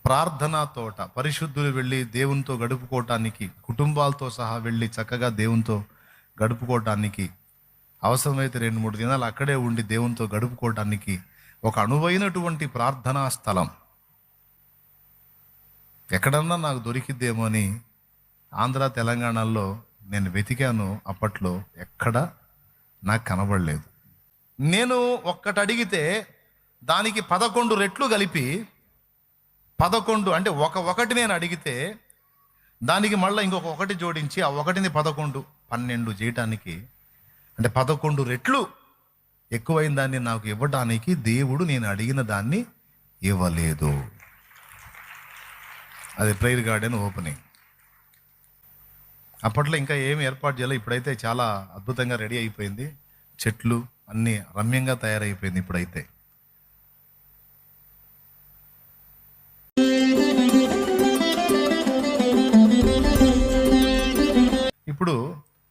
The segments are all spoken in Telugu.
ప్రార్థనా తోట, పరిశుద్ధులు వెళ్ళి దేవునితో గడుపుకోవటానికి, కుటుంబాలతో సహా వెళ్ళి చక్కగా దేవునితో గడుపుకోవటానికి, అవసరమైతే 2-3 దినాలు అక్కడే ఉండి దేవునితో గడుపుకోవటానికి ఒక అనువైనటువంటి ప్రార్థనా స్థలం ఎక్కడన్నా నాకు దొరికిద్దేమో అని ఆంధ్ర తెలంగాణలో నేను వెతికాను. అప్పట్లో ఎక్కడ నాకు కనబడలేదు. నేను ఒక్కటి అడిగితే దానికి 11 రెట్లు కలిపి 11 అంటే ఒకటి నేను అడిగితే దానికి మళ్ళీ ఇంకొక ఒకటి జోడించి ఆ ఒకటిని 11, 12 చేయటానికి, అంటే 11 రెట్లు ఎక్కువైన దాన్ని నాకు ఇవ్వడానికి దేవుడు నేను అడిగిన దాన్ని ఇవ్వలేదు. అది ప్రేయర్ గార్డెన్ ఓపెనింగ్. అప్పట్లో ఇంకా ఏమి ఏర్పాటు చేయాలి. ఇప్పుడైతే చాలా అద్భుతంగా రెడీ అయిపోయింది. చెట్లు అన్నీ రమ్యంగా తయారైపోయింది ఇప్పుడైతే. ఇప్పుడు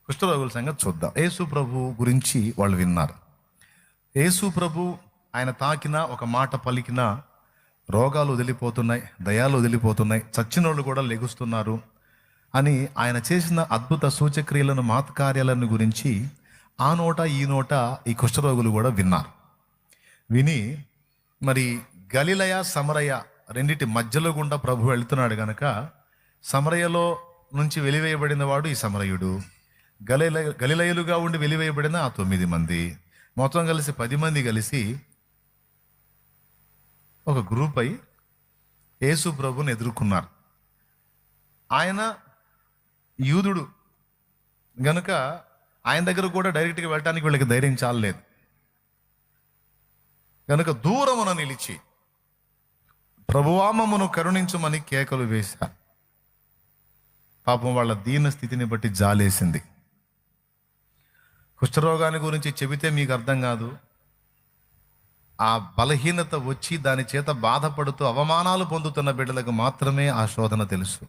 కుష్ఠరోగుల సంగతి చూద్దాం. యేసు ప్రభు గురించి వాళ్ళు విన్నారు. యేసు ప్రభు ఆయన తాకిన, ఒక మాట పలికిన రోగాలు వదిలిపోతున్నాయి, దయాలు వదిలిపోతున్నాయి, చచ్చినోళ్ళు కూడా లెగుస్తున్నారు అని ఆయన చేసిన అద్భుత సూచక్రియలను, మహత్కార్యాలను గురించి ఆ నోట ఈ నోట ఈ కుష్ఠరోగులు కూడా విన్నారు. విని మరి గలిలయ సమరయ రెండిటి మధ్యలో గుండా ప్రభు వెళ్తున్నాడు గనక సమరయలో నుంచి వెలివేయబడిన వాడు ఈ సమరయుడు, గలిలయలుగా ఉండి వెలివేయబడిన ఆ 9 మంది, మొత్తం కలిసి 10 మంది కలిసి ఒక గ్రూప్ అయి యేసు ప్రభుని ఎదుర్కొన్నారు. ఆయన యూదుడు గనుక ఆయన దగ్గర కూడా డైరెక్ట్గా వెళ్ళటానికి వీళ్ళకి ధైర్యం చాలలేదు గనుక దూరమున నిలిచి ప్రభువా మమ్మును కరుణించుమని కేకలు వేశారు. పాపం వాళ్ళ దీన స్థితిని బట్టి జాలేసింది. కుష్ఠరోగాన్ని గురించి చెబితే మీకు అర్థం కాదు. ఆ బలహీనత వచ్చి దాని చేత బాధపడుతూ అవమానాలు పొందుతున్న బిడ్డలకు మాత్రమే ఆ శోధన తెలుసు.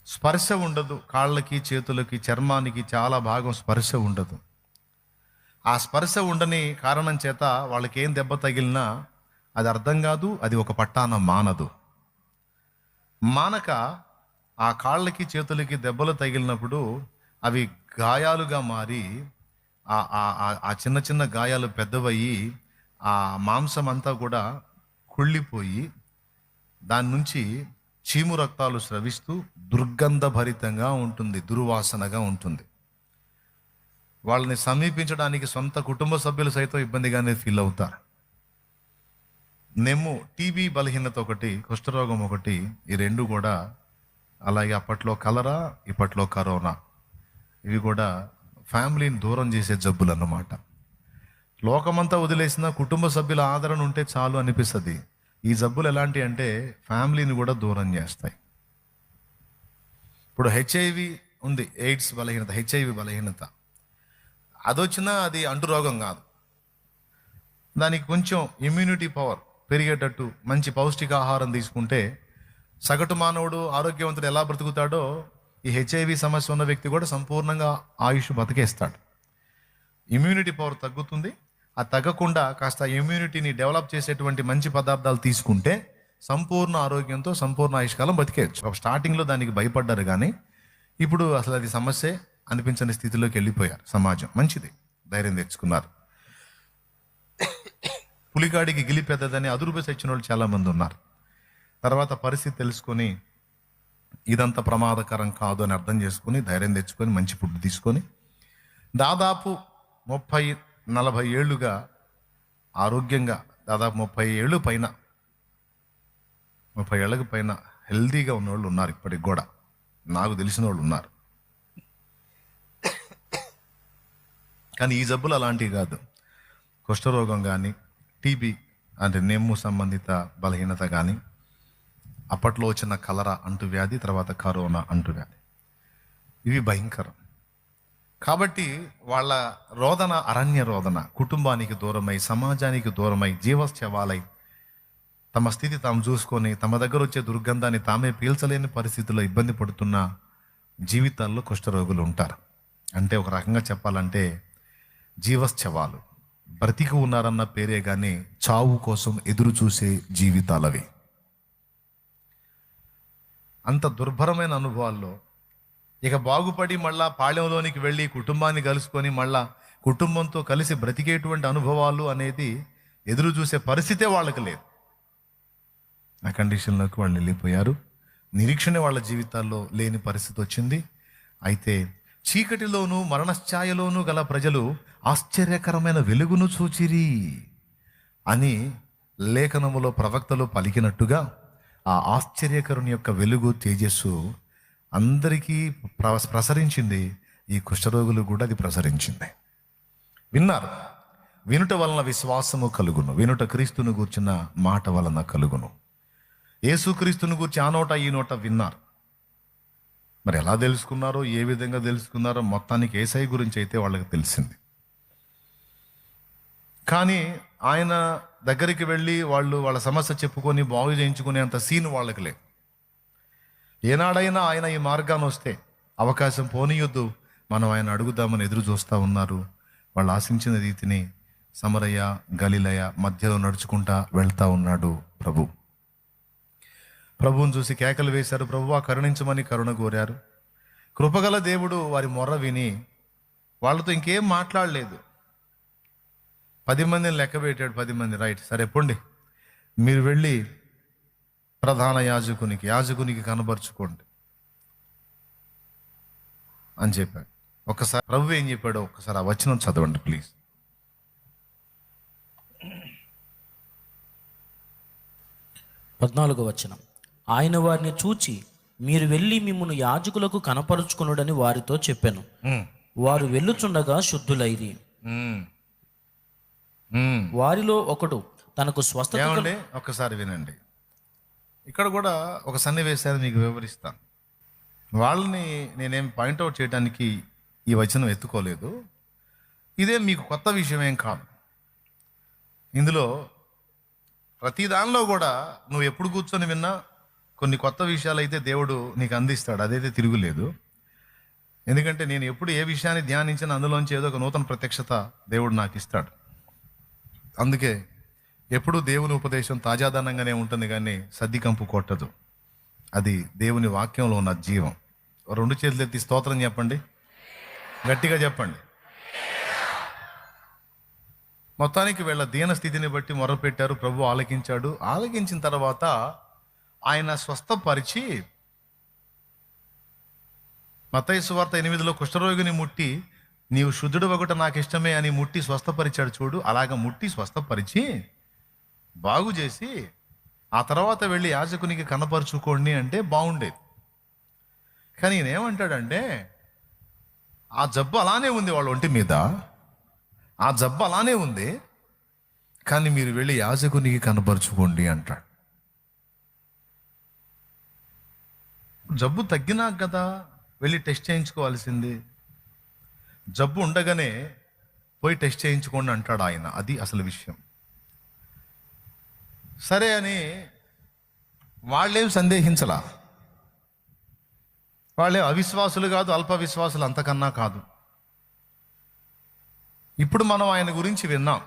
స్పర్శ ఉండదు, కాళ్ళకి, చేతులకి, చర్మానికి చాలా భాగం స్పర్శ ఉండదు. ఆ స్పర్శ ఉండని కారణం చేత వాళ్ళకి ఏం దెబ్బ తగిలినా అది అర్థం కాదు, అది ఒక పట్టాన మానదు. మానక ఆ కాళ్ళకి, చేతులకి దెబ్బలు తగిలినప్పుడు అవి గాయాలుగా మారి ఆ చిన్న చిన్న గాయాలు పెద్దవయ్యి ఆ మాంసం అంతా కూడా కుళ్ళిపోయి దాని నుంచి చీము రక్తాలు స్రవిస్తూ దుర్గంధభరితంగా ఉంటుంది, దుర్వాసనగా ఉంటుంది. వాళ్ళని సమీపించడానికి సొంత కుటుంబ సభ్యులు సైతం ఇబ్బందిగానే ఫీల్ అవుతారు. నెమ్ము, టీబీ బలహీనత ఒకటి, కుష్ఠరోగం ఒకటి, ఈ రెండు కూడా అలాగే అప్పట్లో కలరా, ఇప్పట్లో కరోనా, ఇవి కూడా ఫ్యామిలీని దూరం చేసే జబ్బులు అన్నమాట. లోకమంతా వదిలేసిన కుటుంబ సభ్యుల ఆదరణ ఉంటే చాలు అనిపిస్తుంది. ఈ జబ్బులు ఎలాంటి అంటే ఫ్యామిలీని కూడా దూరం చేస్తాయి. ఇప్పుడు హెచ్ఐవి ఉంది, ఎయిడ్స్ బలహీనత, హెచ్ఐవి బలహీనత. అదొచ్చినా అది అంటురోగం కాదు. దానికి కొంచెం ఇమ్యూనిటీ పవర్ పెరిగేటట్టు మంచి పౌష్టికాహారం తీసుకుంటే సగటు మానవుడు ఆరోగ్యవంతుడు ఎలా బ్రతుకుతాడో ఈ హెచ్ఐవి సమస్య ఉన్న వ్యక్తి కూడా సంపూర్ణంగా ఆయుష్ బతికేస్తాడు. ఇమ్యూనిటీ పవర్ తగ్గుతుంది. ఆ తగ్గకుండా కాస్త ఇమ్యూనిటీని డెవలప్ చేసేటువంటి మంచి పదార్థాలు తీసుకుంటే సంపూర్ణ ఆరోగ్యంతో సంపూర్ణ ఆయుష్కాలం బతికేయచ్చు. స్టార్టింగ్లో దానికి భయపడ్డారు, కానీ ఇప్పుడు అసలు అది సమస్య అనిపించని స్థితిలోకి వెళ్ళిపోయారు. సమాజం మంచిది, ధైర్యం తెచ్చుకున్నారు. పులికాడికి గిలి పెద్దదని అదురుపై చచ్చిన వాళ్ళు చాలామంది ఉన్నారు. తర్వాత పరిస్థితి తెలుసుకొని ఇదంతా ప్రమాదకరం కాదు అని అర్థం చేసుకొని ధైర్యం తెచ్చుకొని మంచి ఫుడ్ తీసుకొని దాదాపు 30-40 ఏళ్ళుగా ఆరోగ్యంగా, దాదాపు 30 ఏళ్ళు పైన, 30 ఏళ్ళకి పైన హెల్దీగా ఉన్నవాళ్ళు ఉన్నారు. ఇప్పటికి కూడా నాకు తెలిసిన వాళ్ళు ఉన్నారు. కానీ ఈ జబ్బులు అలాంటివి కాదు. కుష్ఠరోగం కానీ, టీబీ అంటే నెమ్ము సంబంధిత బలహీనత కానీ, అప్పట్లో వచ్చిన కలరా అంటువ్యాధి, తర్వాత కరోనా అంటువ్యాధి, ఇవి భయంకరం. కాబట్టి వాళ్ళ రోదన అరణ్య రోదన, కుటుంబానికి దూరమై, సమాజానికి దూరమై, జీవశ్చవాలై తమ స్థితి తాము చూసుకొని తమ దగ్గర వచ్చే దుర్గంధాన్ని తామే పీల్చలేని పరిస్థితుల్లో ఇబ్బంది పడుతున్న జీవితాల్లో కుష్ఠరోగులు ఉంటారు. అంటే ఒక రకంగా చెప్పాలంటే జీవశ్చవాలు, బ్రతికి ఉన్నారన్న పేరే కానీ చావు కోసం ఎదురు చూసే జీవితాలవి. అంత దుర్భరమైన అనుభవాల్లో ఇక బాగుపడి మళ్ళా పాళెంలోనికి వెళ్ళి కుటుంబాన్ని కలుసుకొని మళ్ళా కుటుంబంతో కలిసి బ్రతికేటువంటి అనుభవాలు అనేది ఎదురు చూసే పరిస్థితే వాళ్ళకి లేదు. ఆ కండిషన్లోకి వాళ్ళు వెళ్ళిపోయారు. నిరీక్షణ వాళ్ళ జీవితాల్లో లేని పరిస్థితి వచ్చింది. అయితే చీకటిలోను మరణఛాయలోను గల ప్రజలు ఆశ్చర్యకరమైన వెలుగును చూచిరి అని లేఖనములో ప్రవక్తలు పలికినట్టుగా ఆ ఆశ్చర్యకరుని యొక్క వెలుగు తేజస్సు అందరికీ ప్రసరించింది. ఈ కుష్ఠరోగులు కూడా అది ప్రసరించింది. విన్నారు. వినుట వలన విశ్వాసము కలుగును, వినుట క్రీస్తును గూర్చిన మాట వలన కలుగును. యేసుక్రీస్తును గూర్చి ఆ నోట ఈ నోట విన్నారు. మరి ఎలా తెలుసుకున్నారో, ఏ విధంగా తెలుసుకున్నారో మొత్తానికి యేసయ్య గురించి అయితే వాళ్ళకి తెలిసింది. కానీ ఆయన దగ్గరికి వెళ్ళి వాళ్ళ సమస్య చెప్పుకొని బాగు చేయించుకునే అంత సీన్ వాళ్ళకి లేదు. ఏనాడైనా ఆయన ఈ మార్గాన్ని వస్తే అవకాశం పోనీయొద్దు, మనం ఆయన అడుగుదామని ఎదురు చూస్తూ ఉన్నారు. వాళ్ళు ఆశించిన రీతిని సమరయ గలిలయ మధ్యలో నడుచుకుంటా వెళ్తా ఉన్నాడు ప్రభువుని చూసి కేకలు వేశారు. ప్రభువా కరుణించమని కరుణ కోరారు. కృపగల దేవుడు వారి మొర్ర విని వాళ్ళతో ఇంకేం మాట్లాడలేదు. 10 మందిని లెక్క పెట్టాడు. 10 మంది రైట్, సరే పొండి, మీరు వెళ్ళి ప్రధాన యాజకునికి కనబరుచుకోండి అని చెప్పాడు. ఒక్కసారి ప్రభు ఏం చెప్పాడో ఒక్కసారి ఆ వచనం చదవండి ప్లీజ్. 14వ వచనం. ఆయన వారిని చూచి, మీరు వెళ్ళి మిమ్మును యాజకులకు కనపరుచుకొనుడని వారితో చెప్పాను. వారు వెళ్ళుచుండగా శుద్ధులైరి. వారిలో ఒకడు తనకు స్వస్థత. ఒక్కసారి వినండి, ఇక్కడ కూడా ఒక సన్నివేశాన్ని మీకు వివరిస్తాను. వాళ్ళని నేనేం పాయింట్అవుట్ చేయడానికి ఈ వచనం ఎత్తుకోలేదు. ఇదే మీకు కొత్త విషయం ఏం కాదు. ఇందులో ప్రతి దానిలో కూడా నువ్వు ఎప్పుడు కూర్చొని విన్నా కొన్ని కొత్త విషయాలు అయితే దేవుడు నీకు అందిస్తాడు, అదైతే తిరుగులేదు. ఎందుకంటే నేను ఎప్పుడు ఏ విషయాన్ని ధ్యానించినా అందులోంచి ఏదో ఒక నూతన ప్రత్యక్షత దేవుడు నాకు ఇస్తాడు. అందుకే ఎప్పుడు దేవుని ఉపదేశం తాజాదనంగానే ఉంటుంది, కానీ సద్దికంపు కొట్టదు. అది దేవుని వాక్యంలో ఉన్న జీవం. 2 చేతులు ఎత్తి స్తోత్రం చెప్పండి, గట్టిగా చెప్పండి. మొత్తానికి వీళ్ళ దీన స్థితిని బట్టి మొరపెట్టారు. ప్రభు ఆలకించాడు. ఆలకించిన తర్వాత ఆయన స్వస్థపరిచి, మత్తయి సువార్త 8లో కుష్ఠరోగిని ముట్టి నీవు శుద్ధుడు ఒకట నాకు ఇష్టమే అని ముట్టి స్వస్థపరిచాడు చూడు. అలాగ ముట్టి స్వస్థపరిచి బాగు చేసి ఆ తర్వాత వెళ్ళి యాజకునికి కనపరుచుకోండి అంటే బాగుండేది. కానీ ఈయన ఏమంటాడంటే, ఆ జబ్బు అలానే ఉంది వాళ్ళ ఒంటి మీద, ఆ జబ్బు అలానే ఉంది, కానీ మీరు వెళ్ళి యాజకునికి కనపరుచుకోండి అంటాడు. జబ్బు తగ్గినాక కదా వెళ్ళి టెస్ట్ చేయించుకోవాల్సింది. జబ్బు ఉండగానే పోయి టెస్ట్ చేయించుకోండి అంటాడు ఆయన. అది అసలు విషయం. సరే అని వాళ్ళేం సందేహించలా. వాళ్ళే అవిశ్వాసులు కాదు, అల్ప విశ్వాసులు అంతకన్నా కాదు. ఇప్పుడు మనం ఆయన గురించి విన్నాం.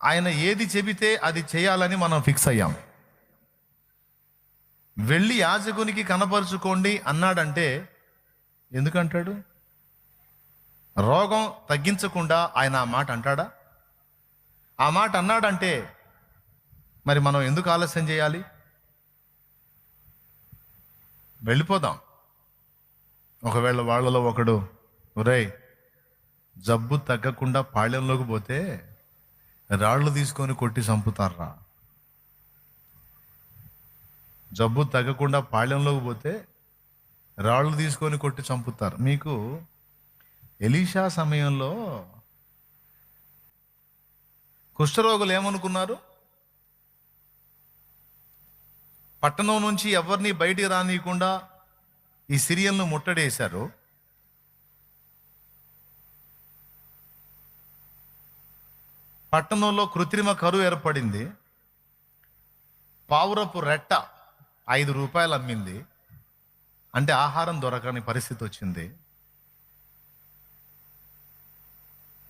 ఆయన ఏది చెబితే అది చేయాలని మనం ఫిక్స్ అయ్యాం. వెళ్ళి యాజకునికి కనపరుచుకోండి అన్నాడంటే ఎందుకంటాడు? రోగం తగ్గించకుండా ఆయన ఆ మాట అంటాడా? ఆ మాట అన్నాడంటే మరి మనం ఎందుకు ఆలస్యం చేయాలి? వెళ్ళిపోదాం. ఒకవేళ వాళ్ళలో ఒకడు, ఒరేయ్ జబ్బు తగ్గకుండా పాళ్యంలోకి పోతే రాళ్ళు తీసుకొని కొట్టి చంపుతారా? జబ్బు తగ్గకుండా పాళ్యంలోకి పోతే రాళ్ళు తీసుకొని కొట్టి చంపుతారు. మీకు ఎలీషా సమయంలో కుష్ఠరోగులు ఏమనుకున్నారు? పట్టణం నుంచి ఎవరిని బయటికి రానియకుండా ఈ సిరియన్ను ముట్టడేశారు. పట్టణంలో కృత్రిమ కరువు ఏర్పడింది. పావురపు రెట్ట 5 రూపాయలు అమ్మింది. అంటే ఆహారం దొరకని పరిస్థితి వచ్చింది.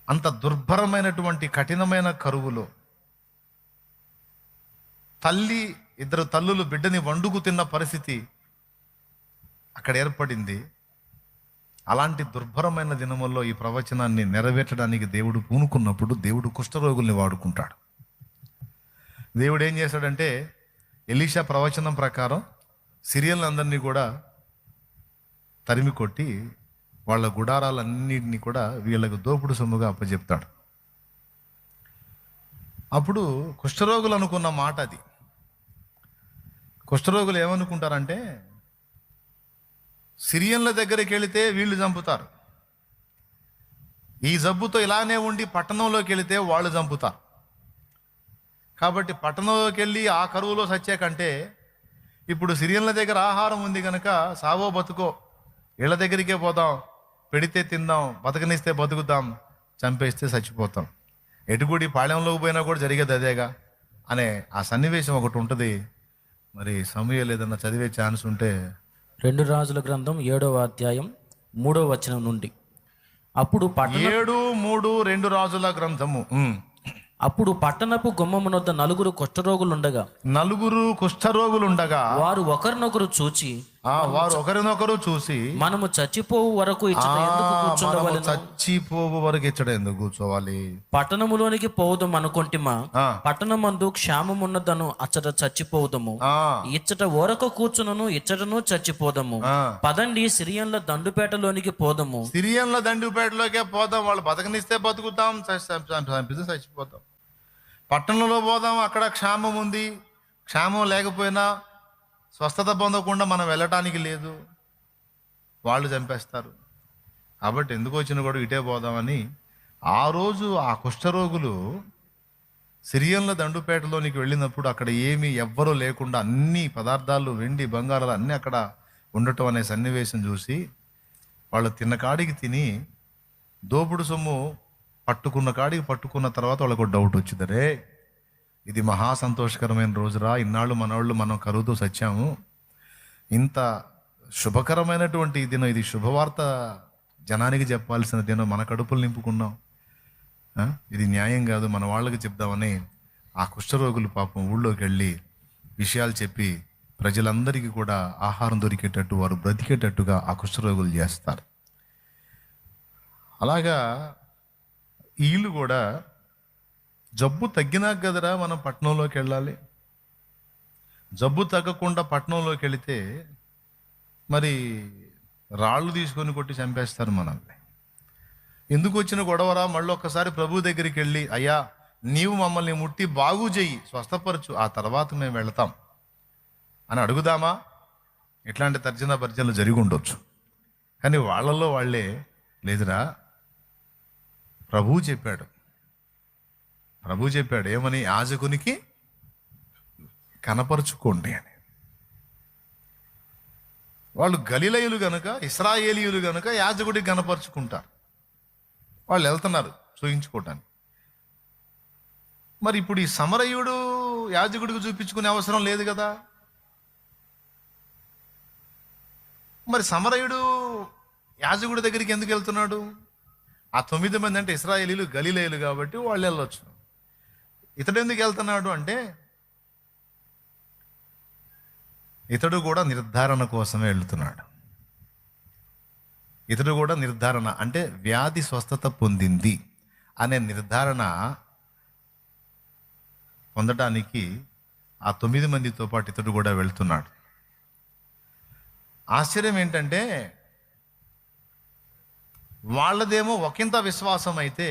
అంత దుర్భరమైనటువంటి కఠినమైన కరువులో తల్లి ఇద్దరు తల్లులు బిడ్డని వండుకు తిన్న పరిస్థితి అక్కడ ఏర్పడింది. అలాంటి దుర్భరమైన దినముల్లో ఈ ప్రవచనాన్ని నెరవేర్చడానికి దేవుడు పూనుకున్నప్పుడు దేవుడు కుష్ఠరోగుల్ని వాడుకుంటాడు. దేవుడు ఏం చేశాడంటే ఎలీషా ప్రవచనం ప్రకారం సిరియన్లందరినీ కూడా తరిమి కొట్టి వాళ్ళ గుడారాలన్నింటినీ కూడా వీళ్ళకు దోపుడు సొమ్ముగా అప్పచెప్తాడు. అప్పుడు కుష్ఠరోగులు అనుకున్న మాట అది. కుష్ఠరోగులు ఏమనుకుంటారంటే సిరియన్ల దగ్గరికి వెళితే వీళ్ళు చంపుతారు, ఈ జబ్బుతో ఇలానే ఉండి పట్టణంలోకి వెళితే వాళ్ళు చంపుతారు. కాబట్టి పట్టణంలోకి వెళ్ళి ఆ కరువులో సచ్చే కంటే ఇప్పుడు సిరియన్ల దగ్గర ఆహారం ఉంది కనుక సావో బతుకో ఇళ్ళ దగ్గరికే పోదాం, పెడితే తిందాం, బతకనిస్తే బతుకుతాం, చంపేస్తే చచ్చిపోతాం, ఎటుగుడి పాళెంలోకి పోయినా కూడా జరిగేది అదేగా అనే ఆ సన్నివేశం ఒకటి ఉంటుంది. మరి సమయం ఏదన్నా చదివే ఛాన్స్ ఉంటే 2 రాజుల గ్రంథం 7వ అధ్యాయం 3వ వచనం నుండి. అప్పుడు 7:3 2 రాజుల గ్రంథము. అప్పుడు పట్టణపు గుమ్మమునొద్ద నలుగురు కుష్ఠరోగులుండగా వారు ఒకరినొకరు చూచి మనము చచ్చిపోవు వరకు ఇచ్చట ఎందుకు కూర్చోవాలి, పట్టణములోనికి పోవుదాం అనుకుంటిమా, పట్టణమందు క్షేమమున్నదను అచ్చట చచ్చిపోవుదము, ఇచ్చట ఓరక కూర్చునను ఇచ్చటను చచ్చిపోదము, పదండి సిరియన్ల దండుపేటలోనికి పోదము. సిరియన్ల దండుపేటలోకే పోదాం, వాళ్ళు బతకనిస్తే బతుకుతాం, చచ్చిపోతాం. పట్టణంలో పోదాం, అక్కడ క్షేమం ఉంది, క్షేమం లేకపోయినా స్వస్థత పొందకుండా మనం వెళ్ళటానికి లేదు, వాళ్ళు చంపేస్తారు. కాబట్టి ఎందుకు వచ్చినా కూడా ఇటే పోదామని ఆ రోజు ఆ కుష్ఠరోగులు సిరియన్ల దండుపేటలోనికి వెళ్ళినప్పుడు అక్కడ ఏమీ ఎవ్వరూ లేకుండా అన్ని పదార్థాలు వెండి బంగారాలు అన్నీ అక్కడ ఉండటం అనే సన్నివేశం చూసి వాళ్ళు తిన్న కాడికి తిని దోపుడు సొమ్ము పట్టుకున్న తర్వాత వాళ్ళకు డౌట్ వచ్చిందరే, ఇది మహా సంతోషకరమైన రోజురా, ఇన్నాళ్ళు మనవాళ్ళు మనం కరువుతో సచ్చాము, ఇంత శుభకరమైనటువంటి దినం, ఇది శుభవార్త జనానికి చెప్పాల్సిన దినం, మన కడుపులు నింపుకున్నాం, ఇది న్యాయం కాదు, మన వాళ్ళకి చెప్దామని ఆ కుష్ఠరోగులు పాపం ఊళ్ళోకి వెళ్ళి విషయాలు చెప్పి ప్రజలందరికీ కూడా ఆహారం దొరికేటట్టు, వారు బ్రతికేటట్టుగా ఆ కుష్ఠరోగులు చేస్తారు. అలాగా వీళ్ళు కూడా జబ్బు తగ్గినాక కదరా మనం పట్టణంలోకి వెళ్ళాలి, జబ్బు తగ్గకుండా పట్టణంలోకి వెళితే మరి రాళ్ళు తీసుకొని కొట్టి చంపేస్తారు మనల్ని. ఎందుకు వచ్చిన గొడవరా, మళ్ళీ ఒక్కసారి ప్రభు దగ్గరికి వెళ్ళి అయ్యా నీవు మమ్మల్ని ముట్టి బాగు చెయ్యి, స్వస్థపరచు, ఆ తర్వాత మేము వెళతాం అని అడుగుదామా? ఇట్లాంటి తర్జనలు జరిగి ఉండొచ్చు. కానీ వాళ్ళల్లో వాళ్ళే లేదురా, ప్రభు చెప్పాడు ఏమని, యాజకునికి కనపరుచుకోండి అని. వాళ్ళు గలిలయులు గనుక, ఇశ్రాయేలీయులు గనుక యాజకుడికి కనపరుచుకుంటారు, వాళ్ళు వెళ్తున్నారు చూయించుకోవటానికి. మరి ఇప్పుడు ఈ సమరయుడు యాజకుడికి చూపించుకునే అవసరం లేదు కదా, మరి సమరయుడు యాజకుడి దగ్గరికి ఎందుకు వెళ్తున్నాడు? ఆ 9 మంది అంటే ఇశ్రాయేలీలు గలిలయులు కాబట్టి వాళ్ళు వెళ్ళొచ్చు. ఇతడు ఎందుకు వెళ్తున్నాడు అంటే ఇతడు కూడా నిర్ధారణ కోసమే వెళ్తున్నాడు. ఇతడు కూడా నిర్ధారణ అంటే వ్యాధి స్వస్థత పొందింది అనే నిర్ధారణ పొందడానికి ఆ 9 మందితో పాటు ఇతడు కూడా వెళ్తున్నాడు. ఆశ్చర్యం ఏంటంటే వాళ్ళదేమో ఒకంత విశ్వాసం అయితే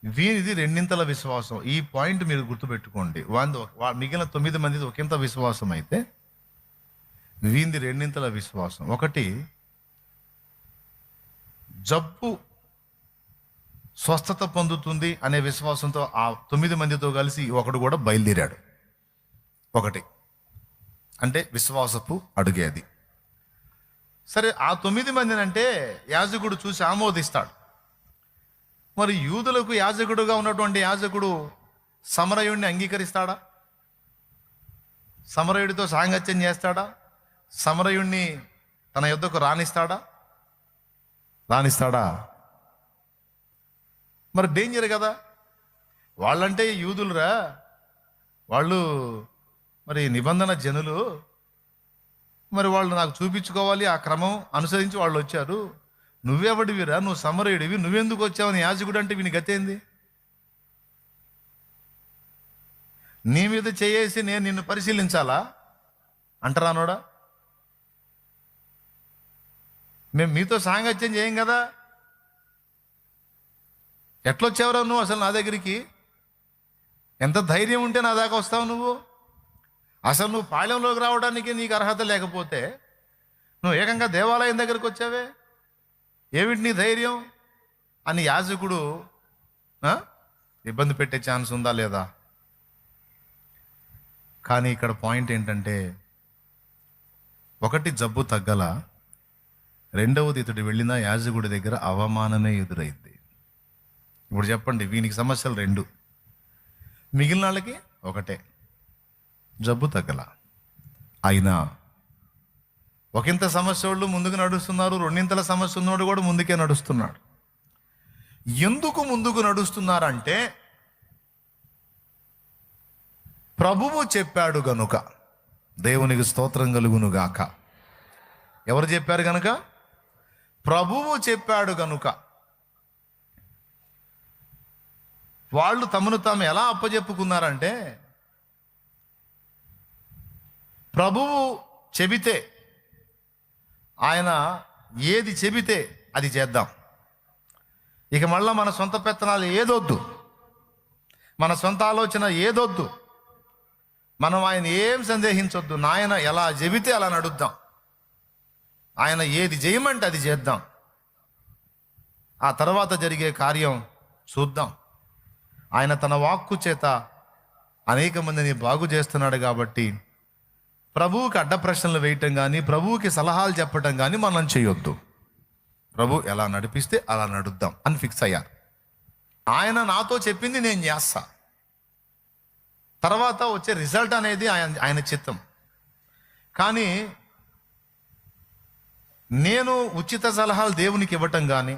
వీరిది 2 విశ్వాసం. ఈ పాయింట్ మీరు గుర్తుపెట్టుకోండి. మిగిలిన 9 మందిది ఒకంత విశ్వాసం అయితే వీరిది 2 విశ్వాసం. ఒకటి, జబ్బు స్వస్థత పొందుతుంది అనే విశ్వాసంతో ఆ 9 మందితో కలిసి ఒకడు కూడా బయలుదేరాడు. ఒకటి అంటే విశ్వాసపు అడుగే అది. సరే, ఆ 9 మందిని అంటే యాజకుడు చూసి ఆమోదిస్తాడు. మరి యూదులకు యాజకుడుగా ఉన్నటువంటి యాజకుడు సమరయుడిని అంగీకరిస్తాడా? సమరయుడితో సాంగత్యం చేస్తాడా? సమరయుడిని తన యొద్దకు రాణిస్తాడా? మరి డేంజర్ కదా. వాళ్ళంటే యూదులురా, వాళ్ళు మరి నిబంధన జనులు, మరి వాళ్ళు నాకు చూపించుకోవాలి, ఆ క్రమం అనుసరించి వాళ్ళు వచ్చారు. నువ్వెవడివిరా, నువ్వు సమరయుడివి, నువ్వెందుకు వచ్చావని యాజకుడు అంటే వీని గతేంది? నీ మీద చేయేసి నేను నిన్ను పరిశీలించాలా అంటరానోడా? మేము మీతో సాంగత్యం చేయం కదా, ఎట్లొచ్చావురా నువ్వు అసలు నా దగ్గరికి? ఎంత ధైర్యం ఉంటే నా దాకా వస్తావు నువ్వు? అసలు నువ్వు పాళెంలోకి రావడానికి నీకు అర్హత లేకపోతే నువ్వు ఏకంగా దేవాలయం దగ్గరికి వచ్చావే, ఏమిటి నీ ధైర్యం అని యాజకుడు ఇబ్బంది పెట్టే ఛాన్స్ ఉందా లేదా? కానీ ఇక్కడ పాయింట్ ఏంటంటే, ఒకటి జబ్బు తగ్గల, రెండవది ఇతడు వెళ్ళిన యాజకుడి దగ్గర అవమానమే ఎదురైంది. ఇప్పుడు చెప్పండి, వీనికి సమస్యలు రెండు, మిగిలిన వాళ్ళకి ఒకటే, జబ్బు తగ్గల. అయినా ఒకంత సమస్య వాళ్ళు ముందుకు నడుస్తున్నారు, రెండింతల సమస్య ఉన్నవాడు కూడా ముందుకే నడుస్తున్నాడు. ఎందుకు ముందుకు నడుస్తున్నారంటే, ప్రభువు చెప్పాడు గనుక. దేవునికి స్తోత్రం కలుగును గాక. ఎవరు చెప్పారు గనుక? ప్రభువు చెప్పాడు గనుక. వాళ్ళు తమను తాము ఎలా అప్పచెప్పుకున్నారంటే, ప్రభువు చెబితే, ఆయన ఏది చెబితే అది చేద్దాం. ఇక మళ్ళీ మన సొంత పెత్తనాలు ఏదొద్దు, మన సొంత ఆలోచన ఏదొద్దు, మనం ఆయన ఏం సందేహించొద్దు. నాయన ఎలా చెబితే అలా నడుద్దాం, ఆయన ఏది చేయమంటే అది చేద్దాం, ఆ తర్వాత జరిగే కార్యం చూద్దాం. ఆయన తన వాక్కు చేత అనేక మందిని బాగు చేస్తున్నాడు కాబట్టి ప్రభువుకి అడ్డ ప్రశ్నలు వేయటం కానీ, ప్రభువుకి సలహాలు చెప్పటం కానీ మనం చేయొద్దు. ప్రభు ఎలా నడిపిస్తే అలా నడుద్దాం అని ఫిక్స్ అయ్యారు. ఆయన నాతో చెప్పింది నేను చేస్తా, తర్వాత వచ్చే రిజల్ట్ అనేది ఆయన చిత్తం. కానీ నేను ఉచిత సలహాలు దేవునికి ఇవ్వటం కానీ,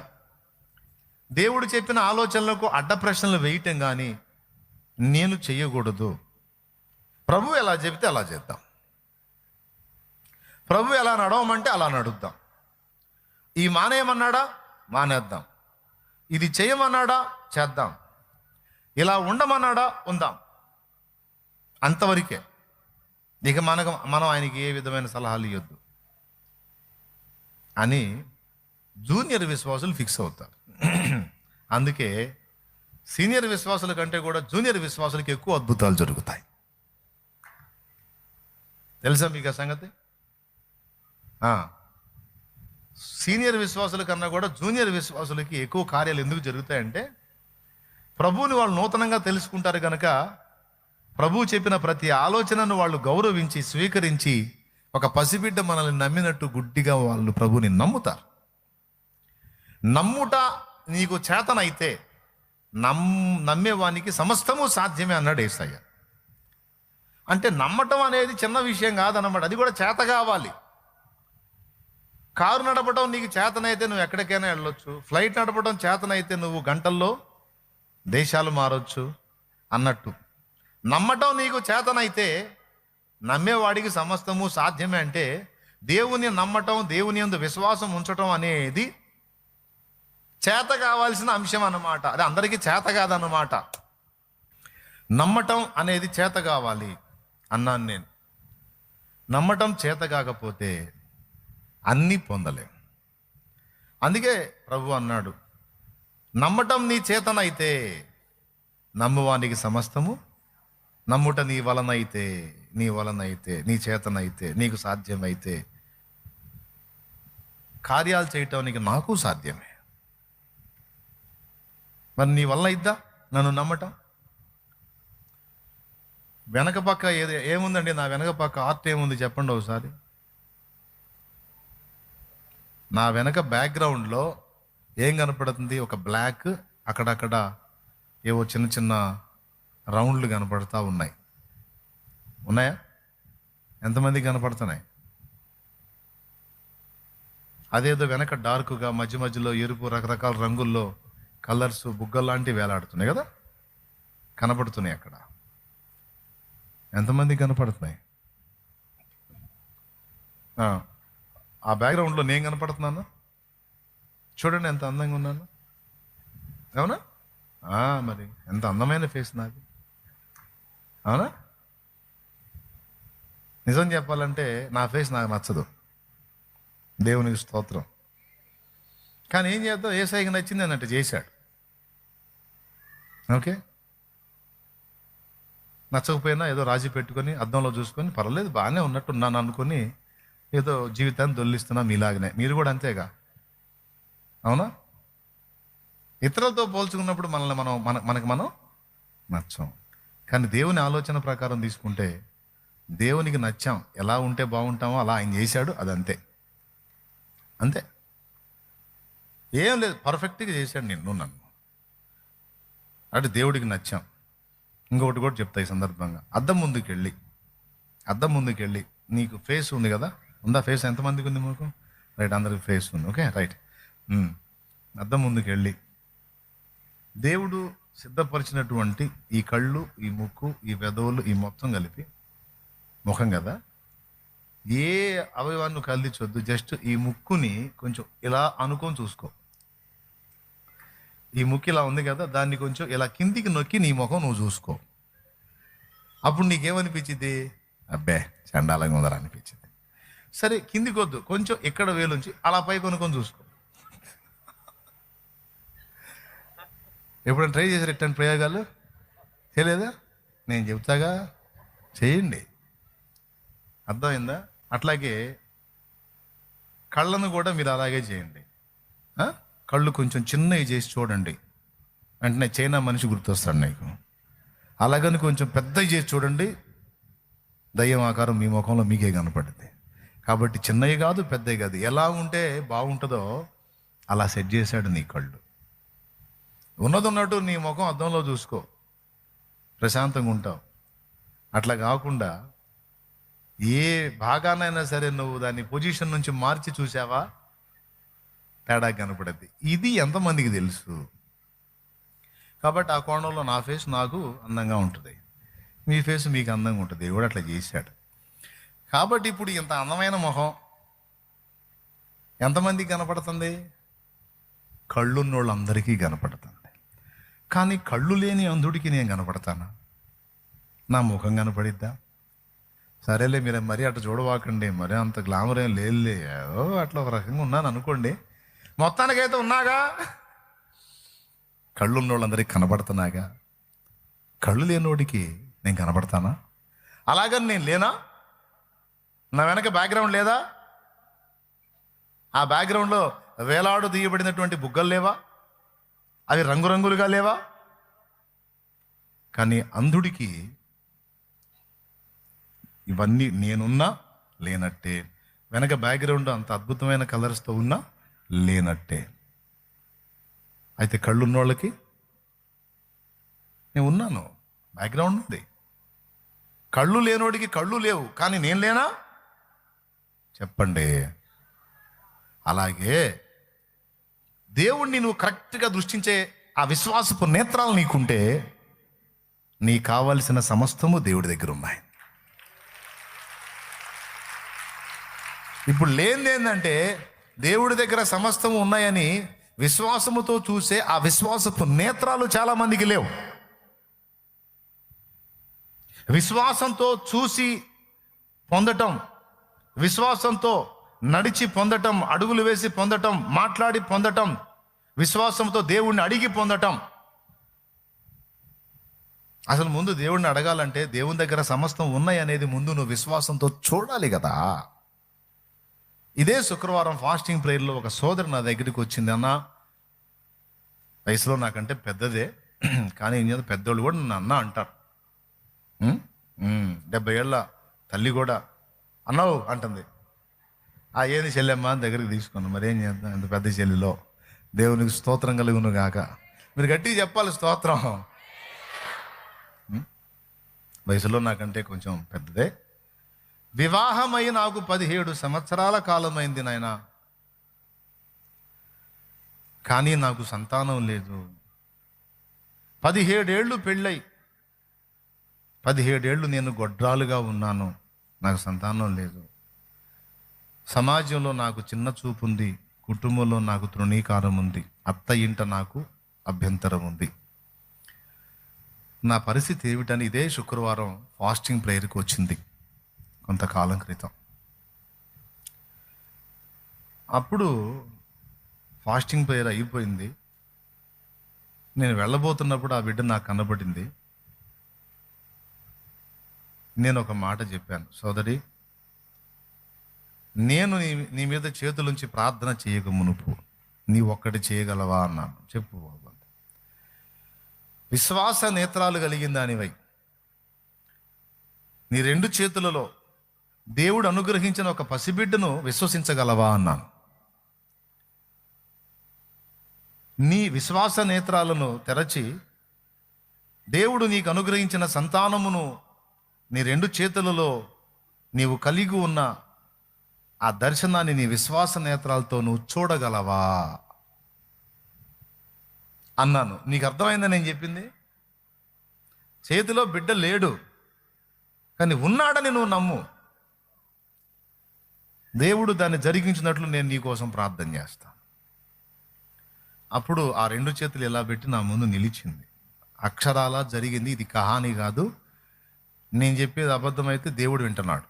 దేవుడు చెప్పిన ఆలోచనలకు అడ్డ ప్రశ్నలు వేయటం కానీ నేను చెయ్యకూడదు. ప్రభు ఎలా చెబితే అలా చేద్దాం, ప్రభు ఎలా నడవమంటే అలా నడుద్దాం. ఈ మానేయమన్నాడా మానేద్దాం, ఇది చేయమన్నాడా చేద్దాం, ఇలా ఉండమన్నాడా ఉందాం, అంతవరకే. ఇక మనం ఆయనకి ఏ విధమైన సలహాలు ఇవ్వద్దు అని జూనియర్ విశ్వాసులు ఫిక్స్ అవుతారు. అందుకే సీనియర్ విశ్వాసుల కంటే కూడా జూనియర్ విశ్వాసులకి ఎక్కువ అద్భుతాలు జరుగుతాయి. తెలుసా మీకు ఆ సంగతి? సీనియర్ విశ్వాసుల కన్నా కూడా జూనియర్ విశ్వాసులకి ఎక్కువ కార్యాలు ఎందుకు జరుగుతాయంటే, ప్రభువుని వాళ్ళు నూతనంగా తెలుసుకుంటారు కనుక, ప్రభువు చెప్పిన ప్రతి ఆలోచనను వాళ్ళు గౌరవించి స్వీకరించి, ఒక పసిబిడ్డ మనల్ని నమ్మినట్టు గుడ్డిగా వాళ్ళు ప్రభువుని నమ్ముతారు. నమ్ముట నీకు చేతనైతే నమ్మేవానికి సమస్తము సాధ్యమే అన్నాడు యేసయ్య. అంటే నమ్మటం అనేది చిన్న విషయం కాదన్నమాట, అది కూడా చేత కావాలి. కారు నడపడం నీకు చేతనైతే నువ్వు ఎక్కడికైనా వెళ్ళొచ్చు, ఫ్లైట్ నడపడం చేతనైతే నువ్వు గంటల్లో దేశాలు మారొచ్చు అన్నట్టు. నమ్మటం నీకు చేతనైతే నమ్మేవాడికి సమస్తము సాధ్యమే. అంటే దేవుని నమ్మటం, దేవుని యందు విశ్వాసం ఉంచటం అనేది చేత కావాల్సిన అంశం అన్నమాట. అది అందరికీ చేత కాదన్నమాట. నమ్మటం అనేది చేత కావాలి అన్నాను నేను. నమ్మటం చేత కాకపోతే అన్నీ పొందలేం. అందుకే ప్రభు అన్నాడు, నమ్మటం నీ చేతనైతే నమ్మువానికి సమస్తము, నమ్ముట నీ వలనైతే నీ చేతనైతే నీకు సాధ్యమైతే కార్యాలు చేయటానికి నాకు సాధ్యమే. మరి నీ వల్ల ఇద్దా నన్ను నమ్మటం? వెనక పక్క ఏముందండి? నా వెనక పక్క ఆర్ట్ ఏముంది చెప్పండి ఒకసారి. నా వెనక బ్యాక్గ్రౌండ్లో ఏం కనపడుతుంది? ఒక బ్లాక్, అక్కడక్కడ ఏవో చిన్న చిన్న రౌండ్లు కనపడతా ఉన్నాయా? ఎంతమందికి కనపడుతున్నాయి? అదేదో వెనక డార్క్గా మధ్య మధ్యలో ఎరుపు రకరకాల రంగుల్లో కలర్స్ బుగ్గలు లాంటివి వేలాడుతున్నాయి కదా, కనపడుతున్నాయి అక్కడ. ఎంతమందికి కనపడుతున్నాయి? ఆ బ్యాక్గ్రౌండ్లో నేను కనపడుతున్నాను. చూడండి ఎంత అందంగా ఉన్నాను, అవునా? మరి ఎంత అందమైన ఫేస్ నాది, అవునా? నిజం చెప్పాలంటే నా ఫేస్ నాకు నచ్చదు, దేవునికి స్తోత్రం. కానీ ఏం చేద్దాం, యేసయ్యకి నచ్చింది అన్నట్టు చేశాడు. ఓకే, నచ్చకపోయినా ఏదో రాజీ పెట్టుకొని అద్దంలో చూసుకొని పర్వాలేదు బాగానే ఉన్నట్టున్నాను అనుకుని ఏదో జీవితాన్ని దొల్లిస్తున్నా. మీలాగనే మీరు కూడా అంతేగా, అవునా? ఇతరులతో పోల్చుకున్నప్పుడు మనకి మనం నచ్చం. కానీ దేవుని ఆలోచన ప్రకారం తీసుకుంటే దేవునికి నచ్చాం. ఎలా ఉంటే బాగుంటామో అలా ఆయన చేశాడు. అది అంతే, అంతే, ఏం లేదు. పర్ఫెక్ట్గా చేశాడు నన్ను. అంటే దేవుడికి నచ్చాం. ఇంకొకటి కూడా చెప్తా ఈ సందర్భంగా. అద్దం ముందుకు వెళ్ళి నీకు ఫేస్ ఉంది కదా, ఉందా ఫేస్? ఎంతమందికి ఉంది మాకు? రైట్, అందరికి ఫేస్ ఉంది. Okay, right. అద్దం ముందుకు వెళ్ళి దేవుడు సిద్ధపరిచినటువంటి ఈ కళ్ళు, ఈ ముక్కు, ఈ పెదవులు, ఈ మొత్తం కలిపి ముఖం కదా, ఏ అవయవాన్ని కదిలించొద్దు. జస్ట్ ఈ ముక్కుని కొంచెం ఇలా అనుకొని చూసుకో. ఈ ముక్కు ఇలా ఉంది కదా, దాన్ని కొంచెం ఇలా కిందికి నొక్కి నీ ముఖం నువ్వు చూసుకో. అప్పుడు నీకేమనిపించింది? అబ్బే చండాలంగా ఉందరా అనిపించింది. సరే, కిందికి వద్దు, కొంచెం ఇక్కడ వేలుంచి అలా పై కొనుక్కొని చూసుకో. ఎప్పుడైనా ట్రై చేశారు ఇట్లాంటి ప్రయోగాలు? చేయలేదా? నేను చెప్తాగా, చేయండి. అర్థమైందా? అట్లాగే కళ్ళను కూడా మీరు అలాగే చేయండి. కళ్ళు కొంచెం చిన్నవి చేసి చూడండి, వెంటనే చైనా మనిషి గుర్తొస్తాడు నీకు. అలాగని కొంచెం పెద్దవి చేసి చూడండి, దయ్యం ఆకారం మీ ముఖంలో మీకే కనపడుతుంది. కాబట్టి చిన్నవి కాదు, పెద్దవి కాదు, ఎలా ఉంటే బాగుంటుందో అలా సెట్ చేశాడు నీ కళ్ళు. ఉన్నట్టు నీ ముఖం అద్దంలో చూసుకో, ప్రశాంతంగా ఉంటావు. అట్లా కాకుండా ఏ భాగానైనా సరే నువ్వు దాన్ని పొజిషన్ నుంచి మార్చి చూసావా, తేడా కనపడద్ది. ఇది ఎంతమందికి తెలుసు? కాబట్టి ఆ కోణంలో నా ఫేస్ నాకు అందంగా ఉంటుంది, మీ ఫేస్ మీకు అందంగా ఉంటుంది. దేవుడు అట్లా చేశాడు. కాబట్టి ఇప్పుడు ఇంత అందమైన మొహం ఎంతమందికి కనపడుతుంది? కళ్ళున్నోళ్ళందరికీ కనపడుతుంది. కానీ కళ్ళు లేని అంధుడికి నేను కనపడతానా? నా ముఖం కనపడిద్దా? సరేలే, మీరు మరీ అట్లా చూడవాకండి, మరీ అంత గ్లామర్ ఏం లేదులే, ఏదో అట్లా ఒక రకంగా ఉన్నాను అనుకోండి. మొత్తానికైతే ఉన్నాగా, కళ్ళు ఉన్నోళ్ళందరికీ కనపడుతున్నాగా. కళ్ళు లేనోడికి నేను కనపడతానా? అలాగని నేను లేనా? నా వెనక బ్యాక్గ్రౌండ్ లేదా? ఆ బ్యాక్గ్రౌండ్లో వేలాడు తీయబడినటువంటి బుగ్గలు లేవా? అవి రంగురంగులుగా లేవా? కానీ అంధుడికి ఇవన్నీ నేనున్నా లేనట్టే, వెనక బ్యాక్గ్రౌండ్ అంత అద్భుతమైన కలర్స్తో ఉన్నా లేనట్టే. అయితే కళ్ళు ఉన్నోళ్ళకి నేను ఉన్నాను, బ్యాక్గ్రౌండ్ ఉంది. కళ్ళు లేనోడికి కళ్ళు లేవు, కానీ నేను లేనా? చెప్పండి. అలాగే దేవుణ్ణి నువ్వు కరెక్ట్గా దృష్టించే ఆ విశ్వాసపు నేత్రాలు నీకుంటే నీకు కావలసిన సమస్తము దేవుడి దగ్గర ఉన్నాయి. ఇప్పుడు లేనిది ఏంటంటే దేవుడి దగ్గర సమస్తము ఉన్నాయని విశ్వాసముతో చూసే ఆ విశ్వాసపు నేత్రాలు చాలా మందికి లేవు. విశ్వాసంతో చూసి పొందటం, విశ్వాసంతో నడిచి పొందటం, అడుగులు వేసి పొందటం, మాట్లాడి పొందటం, విశ్వాసంతో దేవుణ్ణి అడిగి పొందటం. అసలు ముందు దేవుణ్ణి అడగాలంటే దేవుని దగ్గర సమస్తం ఉన్నాయి అనేది ముందు నువ్వు విశ్వాసంతో చూడాలి కదా. ఇదే శుక్రవారం ఫాస్టింగ్ ప్రేయర్లో ఒక సోదరు నా దగ్గరికి వచ్చింది. అన్న, వయసులో నాకంటే పెద్దదే, కానీ ఏం చేద్దాం, పెద్దోళ్ళు కూడా నన్ను అన్న అంటారు. 70 ఏళ్ళ తల్లి కూడా అన్నావు అంటుంది. ఏంది చెల్లెమ్మ అని దగ్గరికి తీసుకున్నాను. మరి ఏం చేద్దాం, ఎంత పెద్ద చెల్లిలో. దేవునికి స్తోత్రం కలుగును గాక. మీరు గట్టిగా చెప్పాలి స్తోత్రం. వయసులో నాకంటే కొంచెం పెద్దదే, వివాహమై నాకు 17 సంవత్సరాల కాలమైంది నాయన, కానీ నాకు సంతానం లేదు. 17 ఏళ్ళు పెళ్ళై 17 ఏళ్ళు నేను గొడ్రాలుగా ఉన్నాను, నాకు సంతానం లేదు, సమాజంలో నాకు చిన్న చూపు ఉంది, కుటుంబంలో నాకు తృణీకారం ఉంది, అత్త ఇంట నాకు అభ్యంతరం ఉంది, నా పరిస్థితి ఏమిటని ఇదే శుక్రవారం ఫాస్టింగ్ ప్రేయర్కి వచ్చింది కొంతకాలం క్రితం. అప్పుడు ఫాస్టింగ్ ప్రేయర్ అయిపోయింది. నేను వెళ్ళబోతున్నప్పుడు ఆ బిడ్డ నాకు కనబడింది. నేను ఒక మాట చెప్పాను, సోదరి, నేను నీ మీద చేతులుంచి ప్రార్థన చేయక మునుపు నీ ఒక్కటి చేయగలవా అన్నాను. చెప్పు బాబు. విశ్వాస నేత్రాలు కలిగిన దానివై నీ 2 చేతులలో దేవుడు అనుగ్రహించిన ఒక పసిబిడ్డను విశ్వసించగలవా అన్నాను. నీ విశ్వాస నేత్రాలను తెరచి దేవుడు నీకు అనుగ్రహించిన సంతానమును నీ 2 చేతులలో నీవు కలిగి ఉన్న ఆ దర్శనాన్ని నీ విశ్వాస నేత్రాలతో నువ్వు చూడగలవా అన్నాను. నీకు అర్థమైందని నేను చెప్పింది? చేతిలో బిడ్డ లేడు, కానీ ఉన్నాడని నువ్వు నమ్ము. దేవుడు దాన్ని జరిగించినట్లు నేను నీ కోసం ప్రార్థన చేస్తాను. అప్పుడు ఆ 2 చేతులు ఇలా పెట్టి నా ముందు నిలిచింది. అక్షరాలా జరిగింది, ఇది కహాని కాదు. నేను చెప్పేది అబద్ధమైతే దేవుడు వింటున్నాడు.